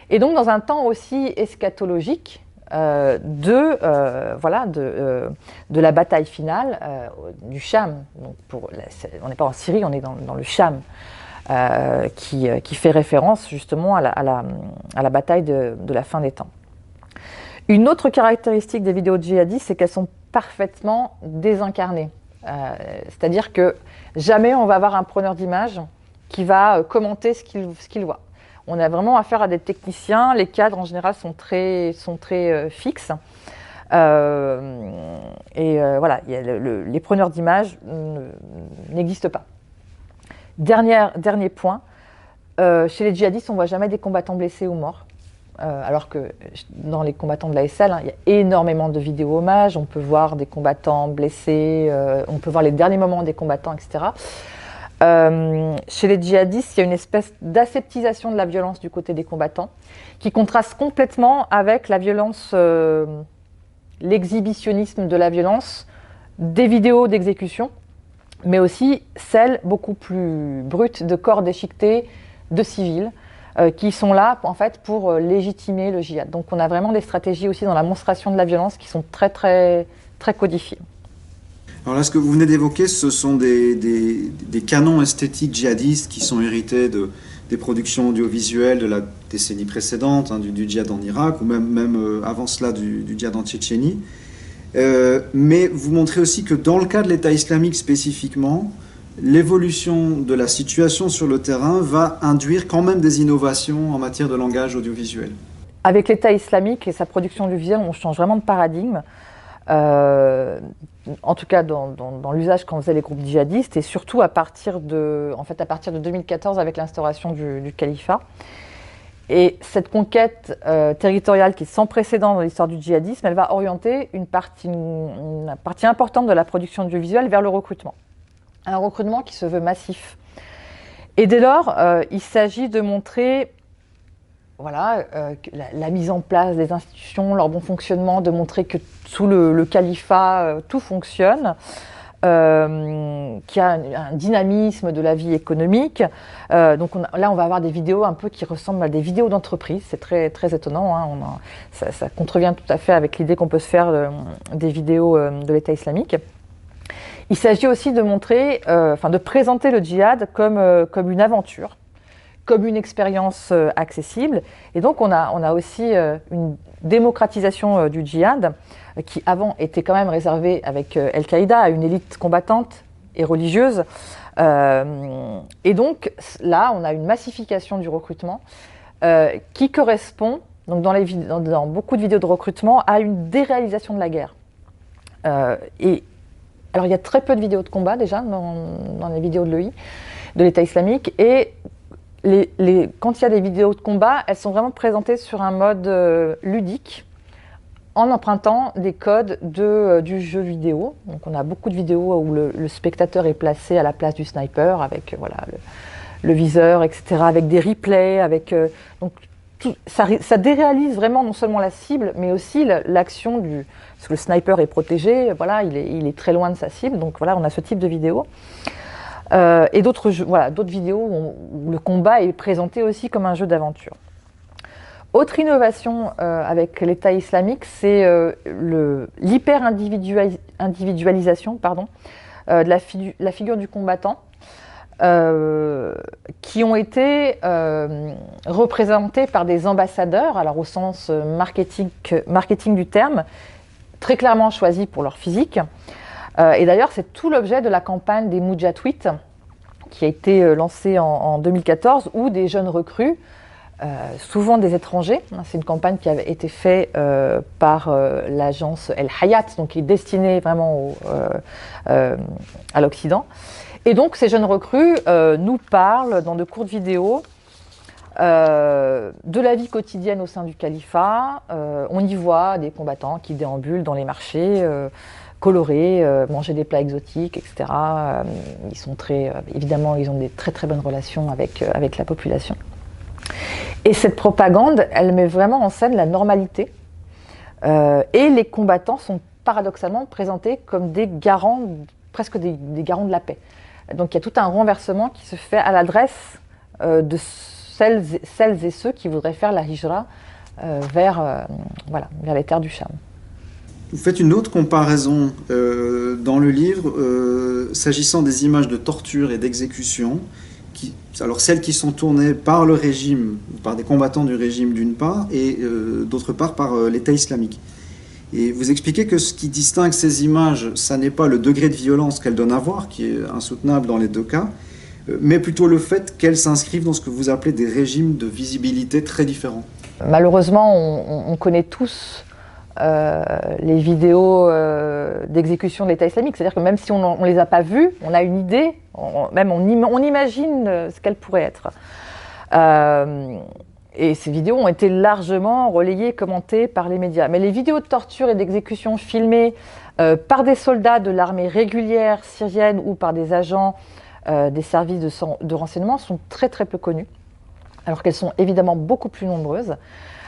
et donc dans un temps aussi eschatologique de la bataille finale du Cham. Donc on n'est pas en Syrie, on est dans le Cham, qui fait référence justement à la bataille de la fin des temps. Une autre caractéristique des vidéos de djihadistes, c'est qu'elles sont parfaitement désincarnées. C'est-à-dire que jamais on va avoir un preneur d'image qui va commenter ce qu'il voit. On a vraiment affaire à des techniciens, les cadres en général sont très fixes. Voilà, les preneurs d'images n'existent pas. Dernier point, chez les djihadistes, on ne voit jamais des combattants blessés ou morts. Alors que dans les combattants de l'ASL, il y a énormément de vidéos hommages, on peut voir des combattants blessés, on peut voir les derniers moments des combattants, etc. Chez les djihadistes, il y a une espèce d'aseptisation de la violence du côté des combattants, qui contraste complètement avec la violence, l'exhibitionnisme de la violence, des vidéos d'exécution, mais aussi celles beaucoup plus brutes de corps déchiquetés, de civils, qui sont là en fait pour légitimer le djihad. Donc on a vraiment des stratégies aussi dans la monstration de la violence qui sont très codifiées.
Alors là, ce que vous venez d'évoquer, ce sont des canons esthétiques djihadistes qui sont hérités des productions audiovisuelles de la décennie précédente, du djihad en Irak, ou même avant cela du djihad en Tchétchénie. Mais vous montrez aussi que dans le cas de l'État islamique spécifiquement, l'évolution de la situation sur le terrain va induire quand même des innovations en matière de langage audiovisuel.
Avec l'État islamique et sa production audiovisuelle, on change vraiment de paradigme. En tout cas dans l'usage qu'en faisaient les groupes djihadistes, et surtout à partir de 2014 avec l'instauration du califat. Et cette conquête territoriale qui est sans précédent dans l'histoire du djihadisme, elle va orienter une partie importante de la production audiovisuelle vers le recrutement. Un recrutement qui se veut massif. Et dès lors, il s'agit de montrer la mise en place des institutions, leur bon fonctionnement, de montrer que sous le califat, tout fonctionne, qu'il y a un dynamisme de la vie économique. Donc là, on va avoir des vidéos un peu qui ressemblent à des vidéos d'entreprise. C'est très étonnant. Hein. Ça contrevient tout à fait avec l'idée qu'on peut se faire des vidéos de l'État islamique. Il s'agit aussi de montrer, de présenter le djihad comme une aventure, comme une expérience accessible. Et donc on a aussi une démocratisation du djihad qui avant était quand même réservée avec Al-Qaïda à une élite combattante et religieuse. Et donc là, on a une massification du recrutement qui correspond, donc dans beaucoup de vidéos de recrutement, à une déréalisation de la guerre. Alors il y a très peu de vidéos de combat déjà dans les vidéos de l'EI, de l'État islamique, et quand il y a des vidéos de combat, elles sont vraiment présentées sur un mode ludique, en empruntant des codes du jeu vidéo. Donc on a beaucoup de vidéos où le spectateur est placé à la place du sniper, avec le viseur, etc., avec des replays, ça déréalise vraiment non seulement la cible, mais aussi l'action parce que le sniper est protégé, il est très loin de sa cible, donc on a ce type de vidéo. Et d'autres vidéos où le combat est présenté aussi comme un jeu d'aventure. Autre innovation avec l'État islamique, c'est l'hyper-individualisation de la figure du combattant, qui ont été représentés par des ambassadeurs, alors au sens marketing du terme, très clairement choisis pour leur physique. Et d'ailleurs, c'est tout l'objet de la campagne des Mujahtweets, qui a été lancée en 2014, où des jeunes recrues, souvent des étrangers, c'est une campagne qui avait été faite par l'agence El Hayat, donc qui est destinée vraiment à l'Occident. Et donc ces jeunes recrues nous parlent dans de courtes vidéos de la vie quotidienne au sein du califat. On y voit des combattants qui déambulent dans les marchés, colorés, manger des plats exotiques, etc. Ils sont évidemment, ils ont des très bonnes relations avec la population. Et cette propagande, elle met vraiment en scène la normalité. Et les combattants sont paradoxalement présentés comme des garants, presque des garants de la paix. Donc il y a tout un renversement qui se fait à l'adresse de celles et ceux qui voudraient faire la hijra vers les terres du Cham.
Vous faites une autre comparaison dans le livre s'agissant des images de torture et d'exécution, alors celles qui sont tournées par le régime, par des combattants du régime d'une part, et d'autre part par l'État islamique. Et vous expliquez que ce qui distingue ces images, ça n'est pas le degré de violence qu'elles donnent à voir, qui est insoutenable dans les deux cas, mais plutôt le fait qu'elles s'inscrivent dans ce que vous appelez des régimes de visibilité très différents.
Malheureusement, on connaît tous les vidéos d'exécution de l'État islamique. C'est-à-dire que même si on ne les a pas vues, on a une idée, on imagine ce qu'elles pourraient être. Et ces vidéos ont été largement relayées, commentées par les médias. Mais les vidéos de torture et d'exécution filmées par des soldats de l'armée régulière syrienne ou par des agents des services de renseignement sont très très peu connues, alors qu'elles sont évidemment beaucoup plus nombreuses.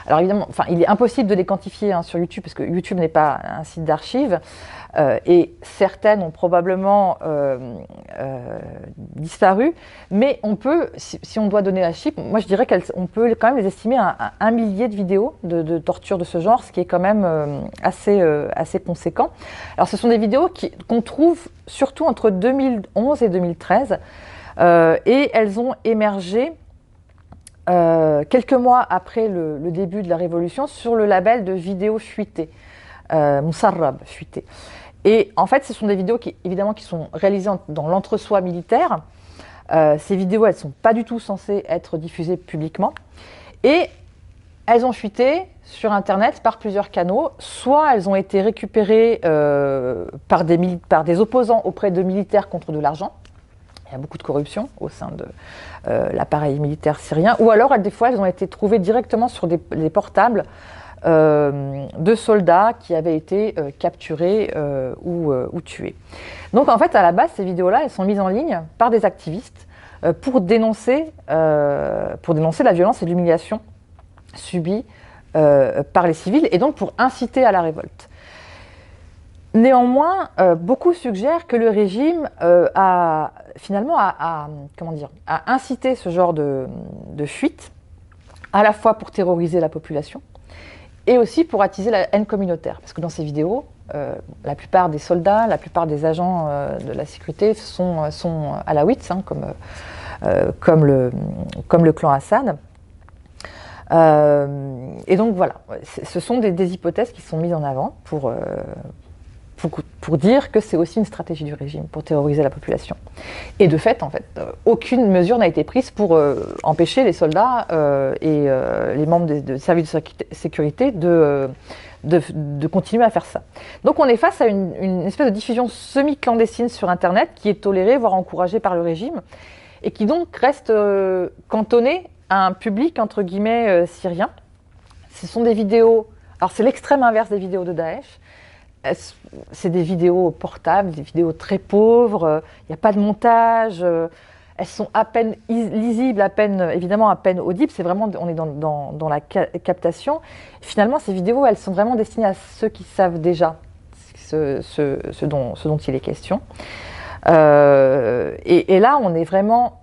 Alors évidemment, il est impossible de les quantifier sur YouTube, parce que YouTube n'est pas un site d'archives, et certaines ont probablement disparu, mais on peut, si on doit donner un chiffre, moi je dirais qu'on peut quand même les estimer à 1 millier de vidéos de torture de ce genre, ce qui est quand même assez conséquent. Alors ce sont des vidéos qu'on trouve surtout entre 2011 et 2013, et elles ont émergé quelques mois après le début de la Révolution sur le label de vidéos fuitées, Moussarrab, fuitées. Et en fait, ce sont des vidéos qui sont réalisées dans l'entre-soi militaire. Ces vidéos, elles ne sont pas du tout censées être diffusées publiquement. Et elles ont fuité sur Internet par plusieurs canaux. Soit elles ont été récupérées par des opposants auprès de militaires contre de l'argent. Il y a beaucoup de corruption au sein de l'appareil militaire syrien. Ou alors, des fois, elles ont été trouvées directement sur les portables de soldats qui avaient été capturés ou tués. Donc en fait, à la base, ces vidéos-là, elles sont mises en ligne par des activistes pour dénoncer la violence et l'humiliation subies par les civils, et donc pour inciter à la révolte. Néanmoins, beaucoup suggèrent que le régime a incité ce genre de fuite, à la fois pour terroriser la population, et aussi pour attiser la haine communautaire. Parce que dans ces vidéos, la plupart des soldats, la plupart des agents de la sécurité sont alaouites, comme le clan Assad. Et donc voilà, ce sont des hypothèses qui sont mises en avant pour dire que c'est aussi une stratégie du régime pour terroriser la population. Et de fait, aucune mesure n'a été prise pour empêcher les soldats et les membres des services de sécurité de continuer à faire ça. Donc on est face à une espèce de diffusion semi-clandestine sur Internet qui est tolérée, voire encouragée par le régime, et qui donc reste cantonnée à un public, entre guillemets, syrien. Ce sont des vidéos, alors c'est l'extrême inverse des vidéos de Daesh. C'est des vidéos portables, des vidéos très pauvres, il n'y a pas de montage, elles sont à peine lisibles, évidemment à peine audibles, on est dans la captation. Finalement, ces vidéos, elles sont vraiment destinées à ceux qui savent déjà ce dont il est question. Et là, on est vraiment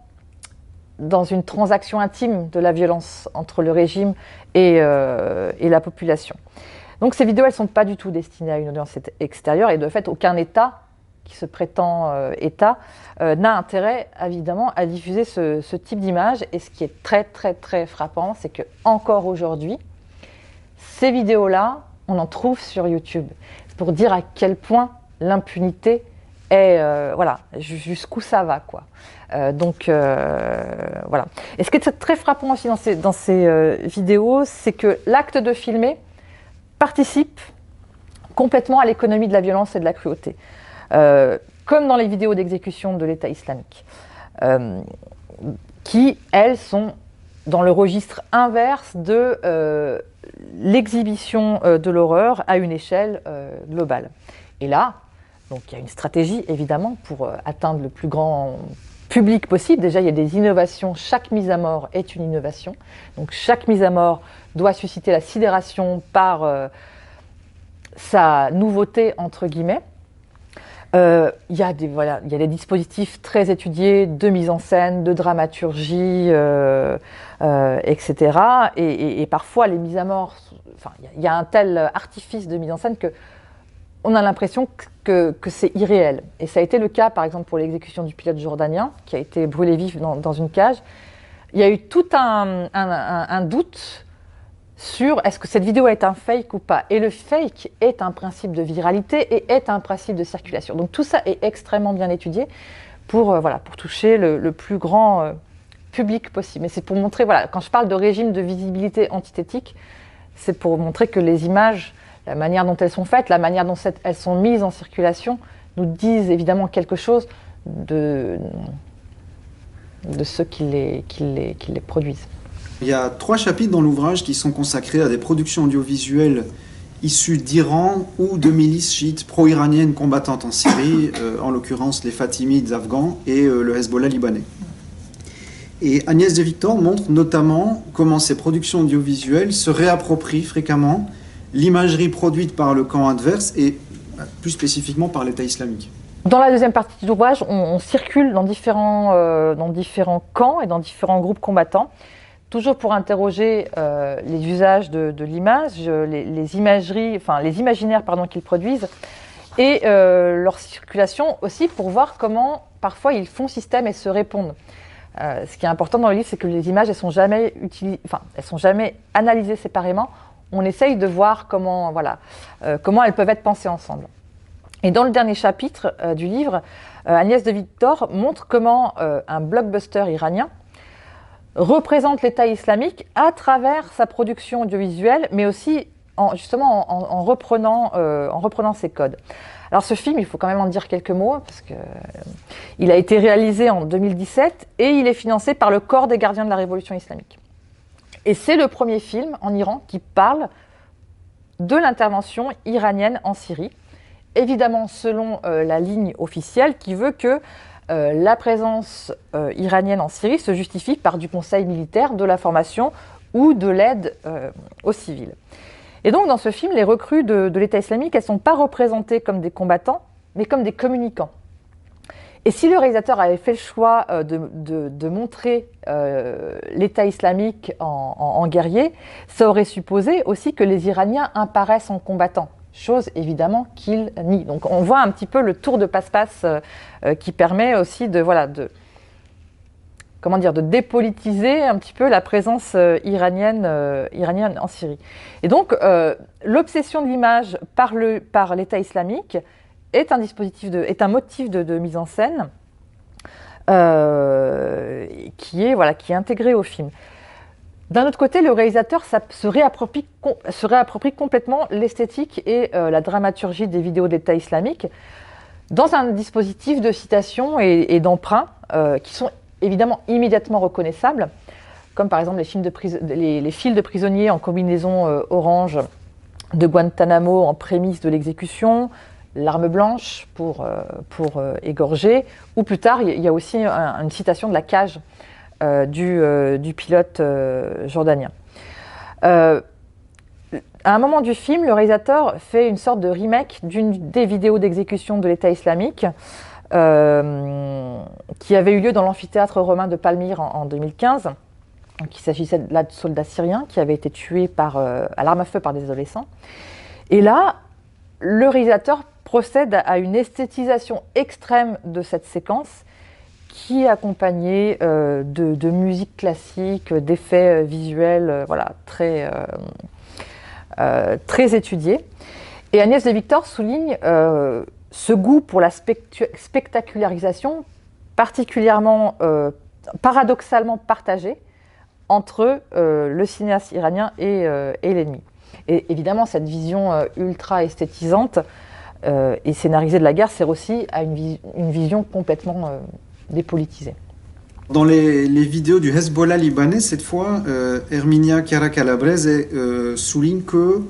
dans une transaction intime de la violence entre le régime et la population. Donc ces vidéos, elles ne sont pas du tout destinées à une audience extérieure, et de fait, aucun État qui se prétend État n'a intérêt, évidemment, à diffuser ce type d'image. Et ce qui est très, très, très frappant, c'est qu'encore aujourd'hui, ces vidéos-là, on en trouve sur YouTube. C'est pour dire à quel point l'impunité est, jusqu'où ça va, quoi. Voilà. Et ce qui est très frappant aussi dans ces vidéos, c'est que l'acte de filmer participe complètement à l'économie de la violence et de la cruauté, comme dans les vidéos d'exécution de l'État islamique, qui, elles, sont dans le registre inverse de l'exhibition de l'horreur à une échelle globale. Et là, donc, il y a une stratégie, évidemment, pour atteindre le plus grand public possible. Déjà, il y a des innovations. Chaque mise à mort est une innovation. Donc, chaque mise à mort doit susciter la sidération par sa nouveauté, entre guillemets. Il y a des dispositifs très étudiés de mise en scène, de dramaturgie, etc. Et parfois, les mises à mort, il y a un tel artifice de mise en scène qu'on a l'impression que c'est irréel. Et ça a été le cas, par exemple, pour l'exécution du pilote jordanien, qui a été brûlé vif dans une cage. Il y a eu tout un doute sur est-ce que cette vidéo est un fake ou pas. Et le fake est un principe de viralité et est un principe de circulation. Donc tout ça est extrêmement bien étudié pour toucher le plus grand public possible. Mais c'est pour montrer, quand je parle de régime de visibilité antithétique, c'est pour montrer que les images, la manière dont elles sont faites, la manière dont elles sont mises en circulation, nous disent évidemment quelque chose de ceux qui les produisent.
Il y a 3 chapitres dans l'ouvrage qui sont consacrés à des productions audiovisuelles issues d'Iran ou de milices chiites pro-iraniennes combattantes en Syrie, en l'occurrence les Fatimides afghans et le Hezbollah libanais. Et Agnès de Victor montre notamment comment ces productions audiovisuelles se réapproprient fréquemment l'imagerie produite par le camp adverse et plus spécifiquement par l'État islamique.
Dans la deuxième partie de l'ouvrage, on circule dans différents camps et dans différents groupes combattants, toujours pour interroger les usages de l'image, les imaginaires qu'ils produisent, et leur circulation aussi pour voir comment parfois ils font système et se répondent. Ce qui est important dans le livre, c'est que les images, elles sont jamais analysées séparément. On essaye de voir comment elles peuvent être pensées ensemble. Et dans le dernier chapitre du livre, Agnès de Victor montre comment un blockbuster iranien représente l'État islamique à travers sa production audiovisuelle, mais aussi en reprenant ses codes. Alors ce film, il faut quand même en dire quelques mots, parce qu'il a été réalisé en 2017 et il est financé par le Corps des gardiens de la Révolution islamique. Et c'est le premier film en Iran qui parle de l'intervention iranienne en Syrie, évidemment selon la ligne officielle qui veut que la présence iranienne en Syrie se justifie par du conseil militaire, de la formation ou de l'aide aux civils. Et donc dans ce film, les recrues de l'État islamique, elles ne sont pas représentées comme des combattants, mais comme des communicants. Et si le réalisateur avait fait le choix de montrer l'État islamique en guerrier, ça aurait supposé aussi que les Iraniens apparaissent en combattants. Chose évidemment qu'il nie. Donc on voit un petit peu le tour de passe-passe qui permet aussi de dépolitiser un petit peu la présence iranienne en Syrie. Et donc l'obsession de l'image par l'État islamique est un motif de mise en scène qui est intégré au film. D'un autre côté, le réalisateur se réapproprie complètement l'esthétique et la dramaturgie des vidéos d'État islamique dans un dispositif de citation et d'emprunt qui sont évidemment immédiatement reconnaissables, comme par exemple les fils de prisonniers en combinaison orange de Guantanamo en prémisse de l'exécution, l'arme blanche pour égorger, ou plus tard, il y a aussi une citation de la cage du pilote jordanien. À un moment du film, le réalisateur fait une sorte de remake d'une des vidéos d'exécution de l'État islamique qui avait eu lieu dans l'amphithéâtre romain de Palmyre en 2015. Donc, il s'agissait là de soldats syriens qui avaient été tués à l'arme à feu par des adolescents. Et là, le réalisateur procède à une esthétisation extrême de cette séquence qui est accompagnée de musique classique, d'effets visuels très étudiés. Et Agnès de Victor souligne ce goût pour la spectacularisation particulièrement, paradoxalement partagé entre le cinéaste iranien et l'ennemi. Et évidemment, cette vision ultra esthétisante et scénarisée de la guerre sert aussi à une vision complètement dépolitisée.
Dans les vidéos du Hezbollah libanais, cette fois, Herminia Chiara-Calabrese souligne que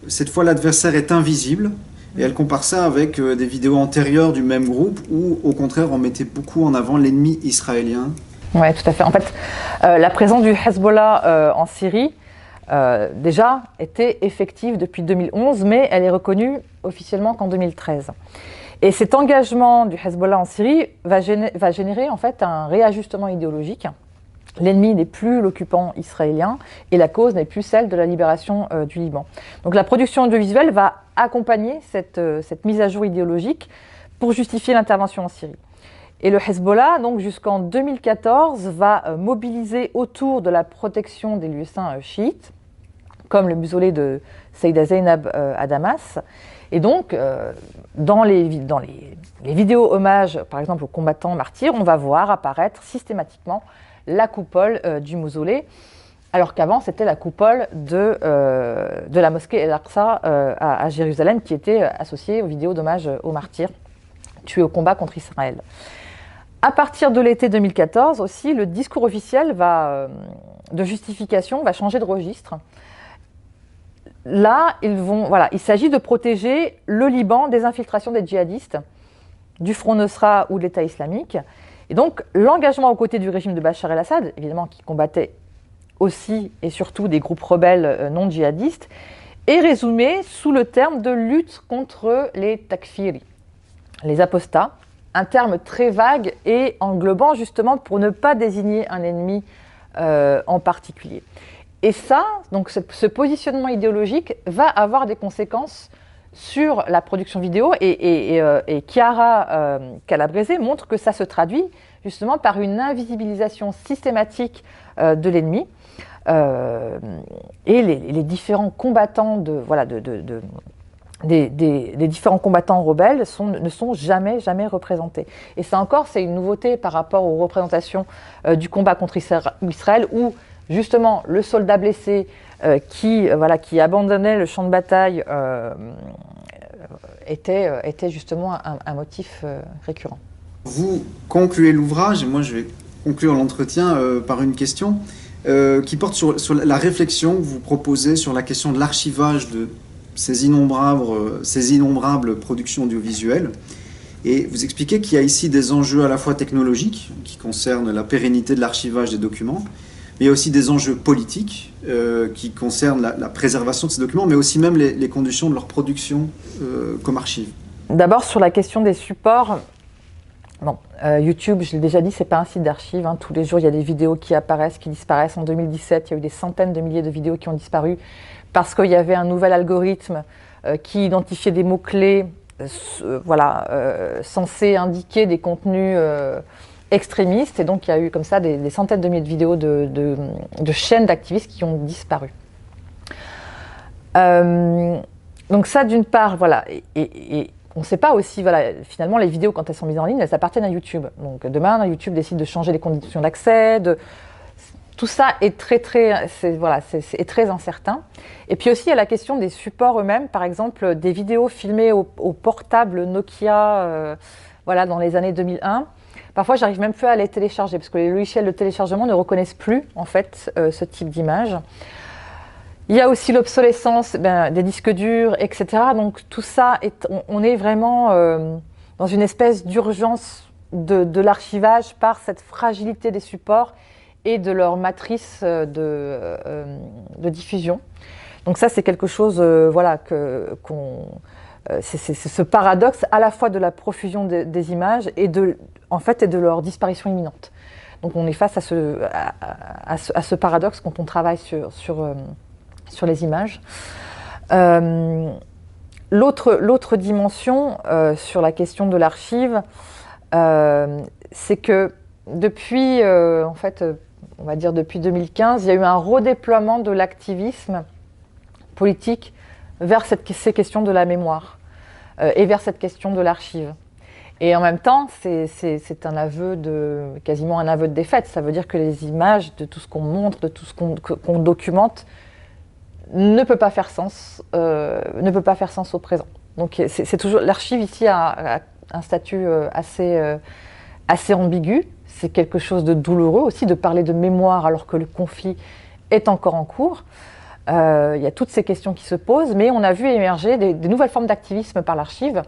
cette fois l'adversaire est invisible, et elle compare ça avec des vidéos antérieures du même groupe où, au contraire, on mettait beaucoup en avant l'ennemi israélien.
Oui, tout à fait. En fait, la présence du Hezbollah en Syrie déjà était effective depuis 2011, mais elle est reconnue officiellement qu'en 2013. Et cet engagement du Hezbollah en Syrie va générer en fait un réajustement idéologique. L'ennemi n'est plus l'occupant israélien et la cause n'est plus celle de la libération du Liban. Donc la production audiovisuelle va accompagner cette mise à jour idéologique pour justifier l'intervention en Syrie. Et le Hezbollah, donc jusqu'en 2014, va mobiliser autour de la protection des lieux saints chiites, comme le mausolée de Saïda Zeynab à Damas. Et donc, dans les vidéos hommages, par exemple aux combattants martyrs, on va voir apparaître systématiquement la coupole du mausolée, alors qu'avant c'était la coupole de la mosquée El-Aqsa à Jérusalem, qui était associée aux vidéos d'hommage aux martyrs tués au combat contre Israël. À partir de l'été 2014 aussi, le discours officiel de justification va changer de registre. Là, il s'agit de protéger le Liban des infiltrations des djihadistes, du Front Nosra ou de l'État islamique. Et donc, l'engagement aux côtés du régime de Bachar el-Assad, évidemment qui combattait aussi et surtout des groupes rebelles non djihadistes, est résumé sous le terme de lutte contre les takfiri, les apostats, un terme très vague et englobant justement pour ne pas désigner un ennemi en particulier. Et ça, donc ce positionnement idéologique va avoir des conséquences sur la production vidéo et Chiara Calabrese montre que ça se traduit justement par une invisibilisation systématique de l'ennemi et les différents combattants des différents combattants rebelles ne sont jamais représentés. Et ça encore, c'est une nouveauté par rapport aux représentations du combat contre Israël où justement le soldat blessé qui abandonnait le champ de bataille était justement un motif récurrent.
Vous concluez l'ouvrage, et moi je vais conclure l'entretien par une question qui porte sur la réflexion que vous proposez sur la question de l'archivage de ces innombrables productions audiovisuelles. Et vous expliquez qu'il y a ici des enjeux à la fois technologiques, qui concernent la pérennité de l'archivage des documents, mais il y a aussi des enjeux politiques qui concernent la préservation de ces documents, mais aussi même les conditions de leur production comme archive.
D'abord, sur la question des supports, YouTube, je l'ai déjà dit, c'est pas un site d'archives. Tous les jours, il y a des vidéos qui apparaissent, qui disparaissent. En 2017, il y a eu des centaines de milliers de vidéos qui ont disparu parce qu'il y avait un nouvel algorithme qui identifiait des mots-clés censés indiquer des contenus extrémistes. Et donc, il y a eu comme ça des centaines de milliers de vidéos de chaînes d'activistes qui ont disparu. Donc ça, d'une part, et on ne sait pas aussi, finalement, les vidéos, quand elles sont mises en ligne, elles appartiennent à YouTube. Donc demain, YouTube décide de changer les conditions d'accès, tout ça est très incertain. Et puis aussi, il y a la question des supports eux-mêmes. Par exemple, des vidéos filmées au portable Nokia dans les années 2001. Parfois, j'arrive même plus à les télécharger parce que les logiciels de téléchargement ne reconnaissent plus, en fait, ce type d'image. Il y a aussi l'obsolescence des disques durs, etc. Donc tout ça, on est vraiment dans une espèce d'urgence de l'archivage par cette fragilité des supports et de leur matrice de diffusion. Donc ça, c'est quelque chose, c'est ce paradoxe à la fois de la profusion des images et de leur disparition imminente. Donc on est face à ce paradoxe quand on travaille sur les images. L'autre dimension sur la question de l'archive, c'est que depuis, on va dire depuis 2015, il y a eu un redéploiement de l'activisme politique vers ces questions de la mémoire et vers cette question de l'archive. Et en même temps, c'est quasiment un aveu de défaite. Ça veut dire que les images, de tout ce qu'on montre, de tout ce qu'on documente, ne peut pas faire sens au présent. Donc c'est toujours l'archive ici a un statut assez ambigu. C'est quelque chose de douloureux aussi de parler de mémoire alors que le conflit est encore en cours. Il y a toutes ces questions qui se posent, mais on a vu émerger des nouvelles formes d'activisme par l'archive,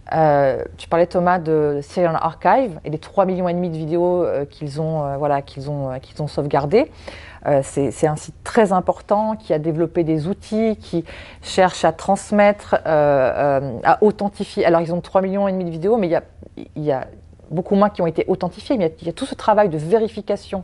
Tu parlais, Thomas, de Syrian Archive et des 3,5 millions de vidéos qu'ils ont sauvegardées. C'est un site très important qui a développé des outils, qui cherche à transmettre, à authentifier. Alors, ils ont 3,5 millions de vidéos, mais il y a beaucoup moins qui ont été authentifiés. Mais il y a tout ce travail de vérification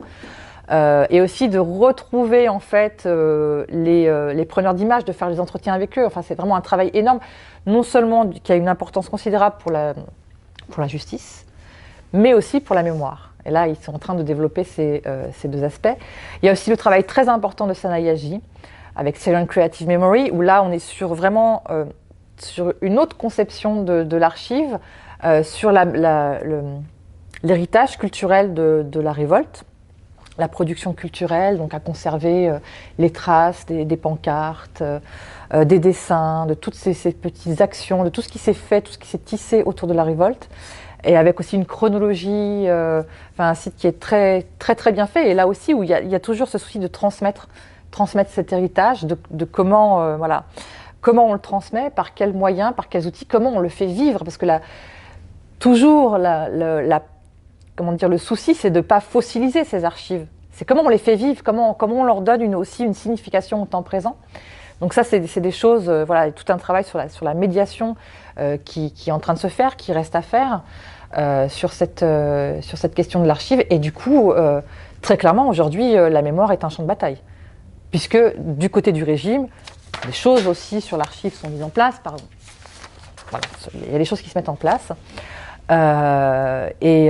et aussi de retrouver en fait les preneurs d'images, de faire des entretiens avec eux. Enfin, c'est vraiment un travail énorme, non seulement qui a une importance considérable pour la justice, mais aussi pour la mémoire. Et là, ils sont en train de développer ces deux aspects. Il y a aussi le travail très important de Sana Yaji avec Syrian Creative Memory, où là, on est sur vraiment sur une autre conception de l'archive, sur l'héritage culturel de la révolte, la production culturelle, donc à conserver les traces des pancartes, des dessins, de toutes ces petites actions, de tout ce qui s'est fait, tout ce qui s'est tissé autour de la révolte, et avec aussi une chronologie, un site qui est très, très, très bien fait, et là aussi où il y a toujours ce souci de transmettre cet héritage, de comment, comment on le transmet, par quels moyens, par quels outils, comment on le fait vivre, parce que toujours comment dire, le souci, c'est de ne pas fossiliser ces archives. C'est comment on les fait vivre, comment on leur donne aussi une signification au temps présent. Donc ça, c'est des choses, tout un travail sur la médiation qui est en train de se faire, qui reste à faire sur cette question de l'archive. Et du coup, très clairement, aujourd'hui, la mémoire est un champ de bataille. Puisque du côté du régime, des choses aussi sur l'archive sont mises en place. Il y a des choses qui se mettent en place. Il y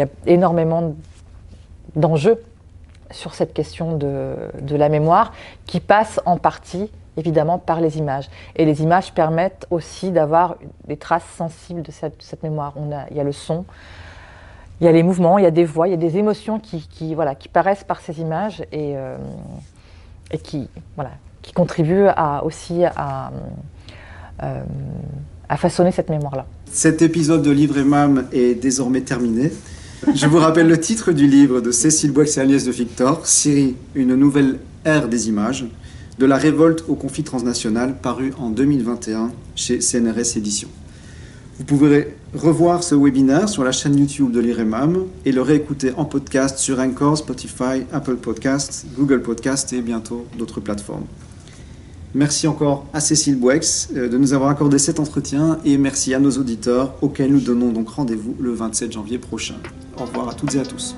a énormément d'enjeux sur cette question de la mémoire qui passe en partie évidemment par les images. Et les images permettent aussi d'avoir des traces sensibles de cette mémoire. Il y a le son, il y a les mouvements, il y a des voix, il y a des émotions qui paraissent par ces images et qui contribuent aussi à façonner cette mémoire-là.
Cet épisode de Livre et Mam est désormais terminé. Je vous rappelle le titre du livre de Cécile Bouex et Agnès de Victor, Syrie, une nouvelle ère des images, de la révolte au conflit transnational, paru en 2021 chez CNRS Éditions. Vous pourrez revoir ce webinaire sur la chaîne YouTube de Livre et Mam et le réécouter en podcast sur Anchor, Spotify, Apple Podcasts, Google Podcasts et bientôt d'autres plateformes. Merci encore à Cécile Bouex de nous avoir accordé cet entretien et merci à nos auditeurs auxquels nous donnons donc rendez-vous le 27 janvier prochain. Au revoir à toutes et à tous.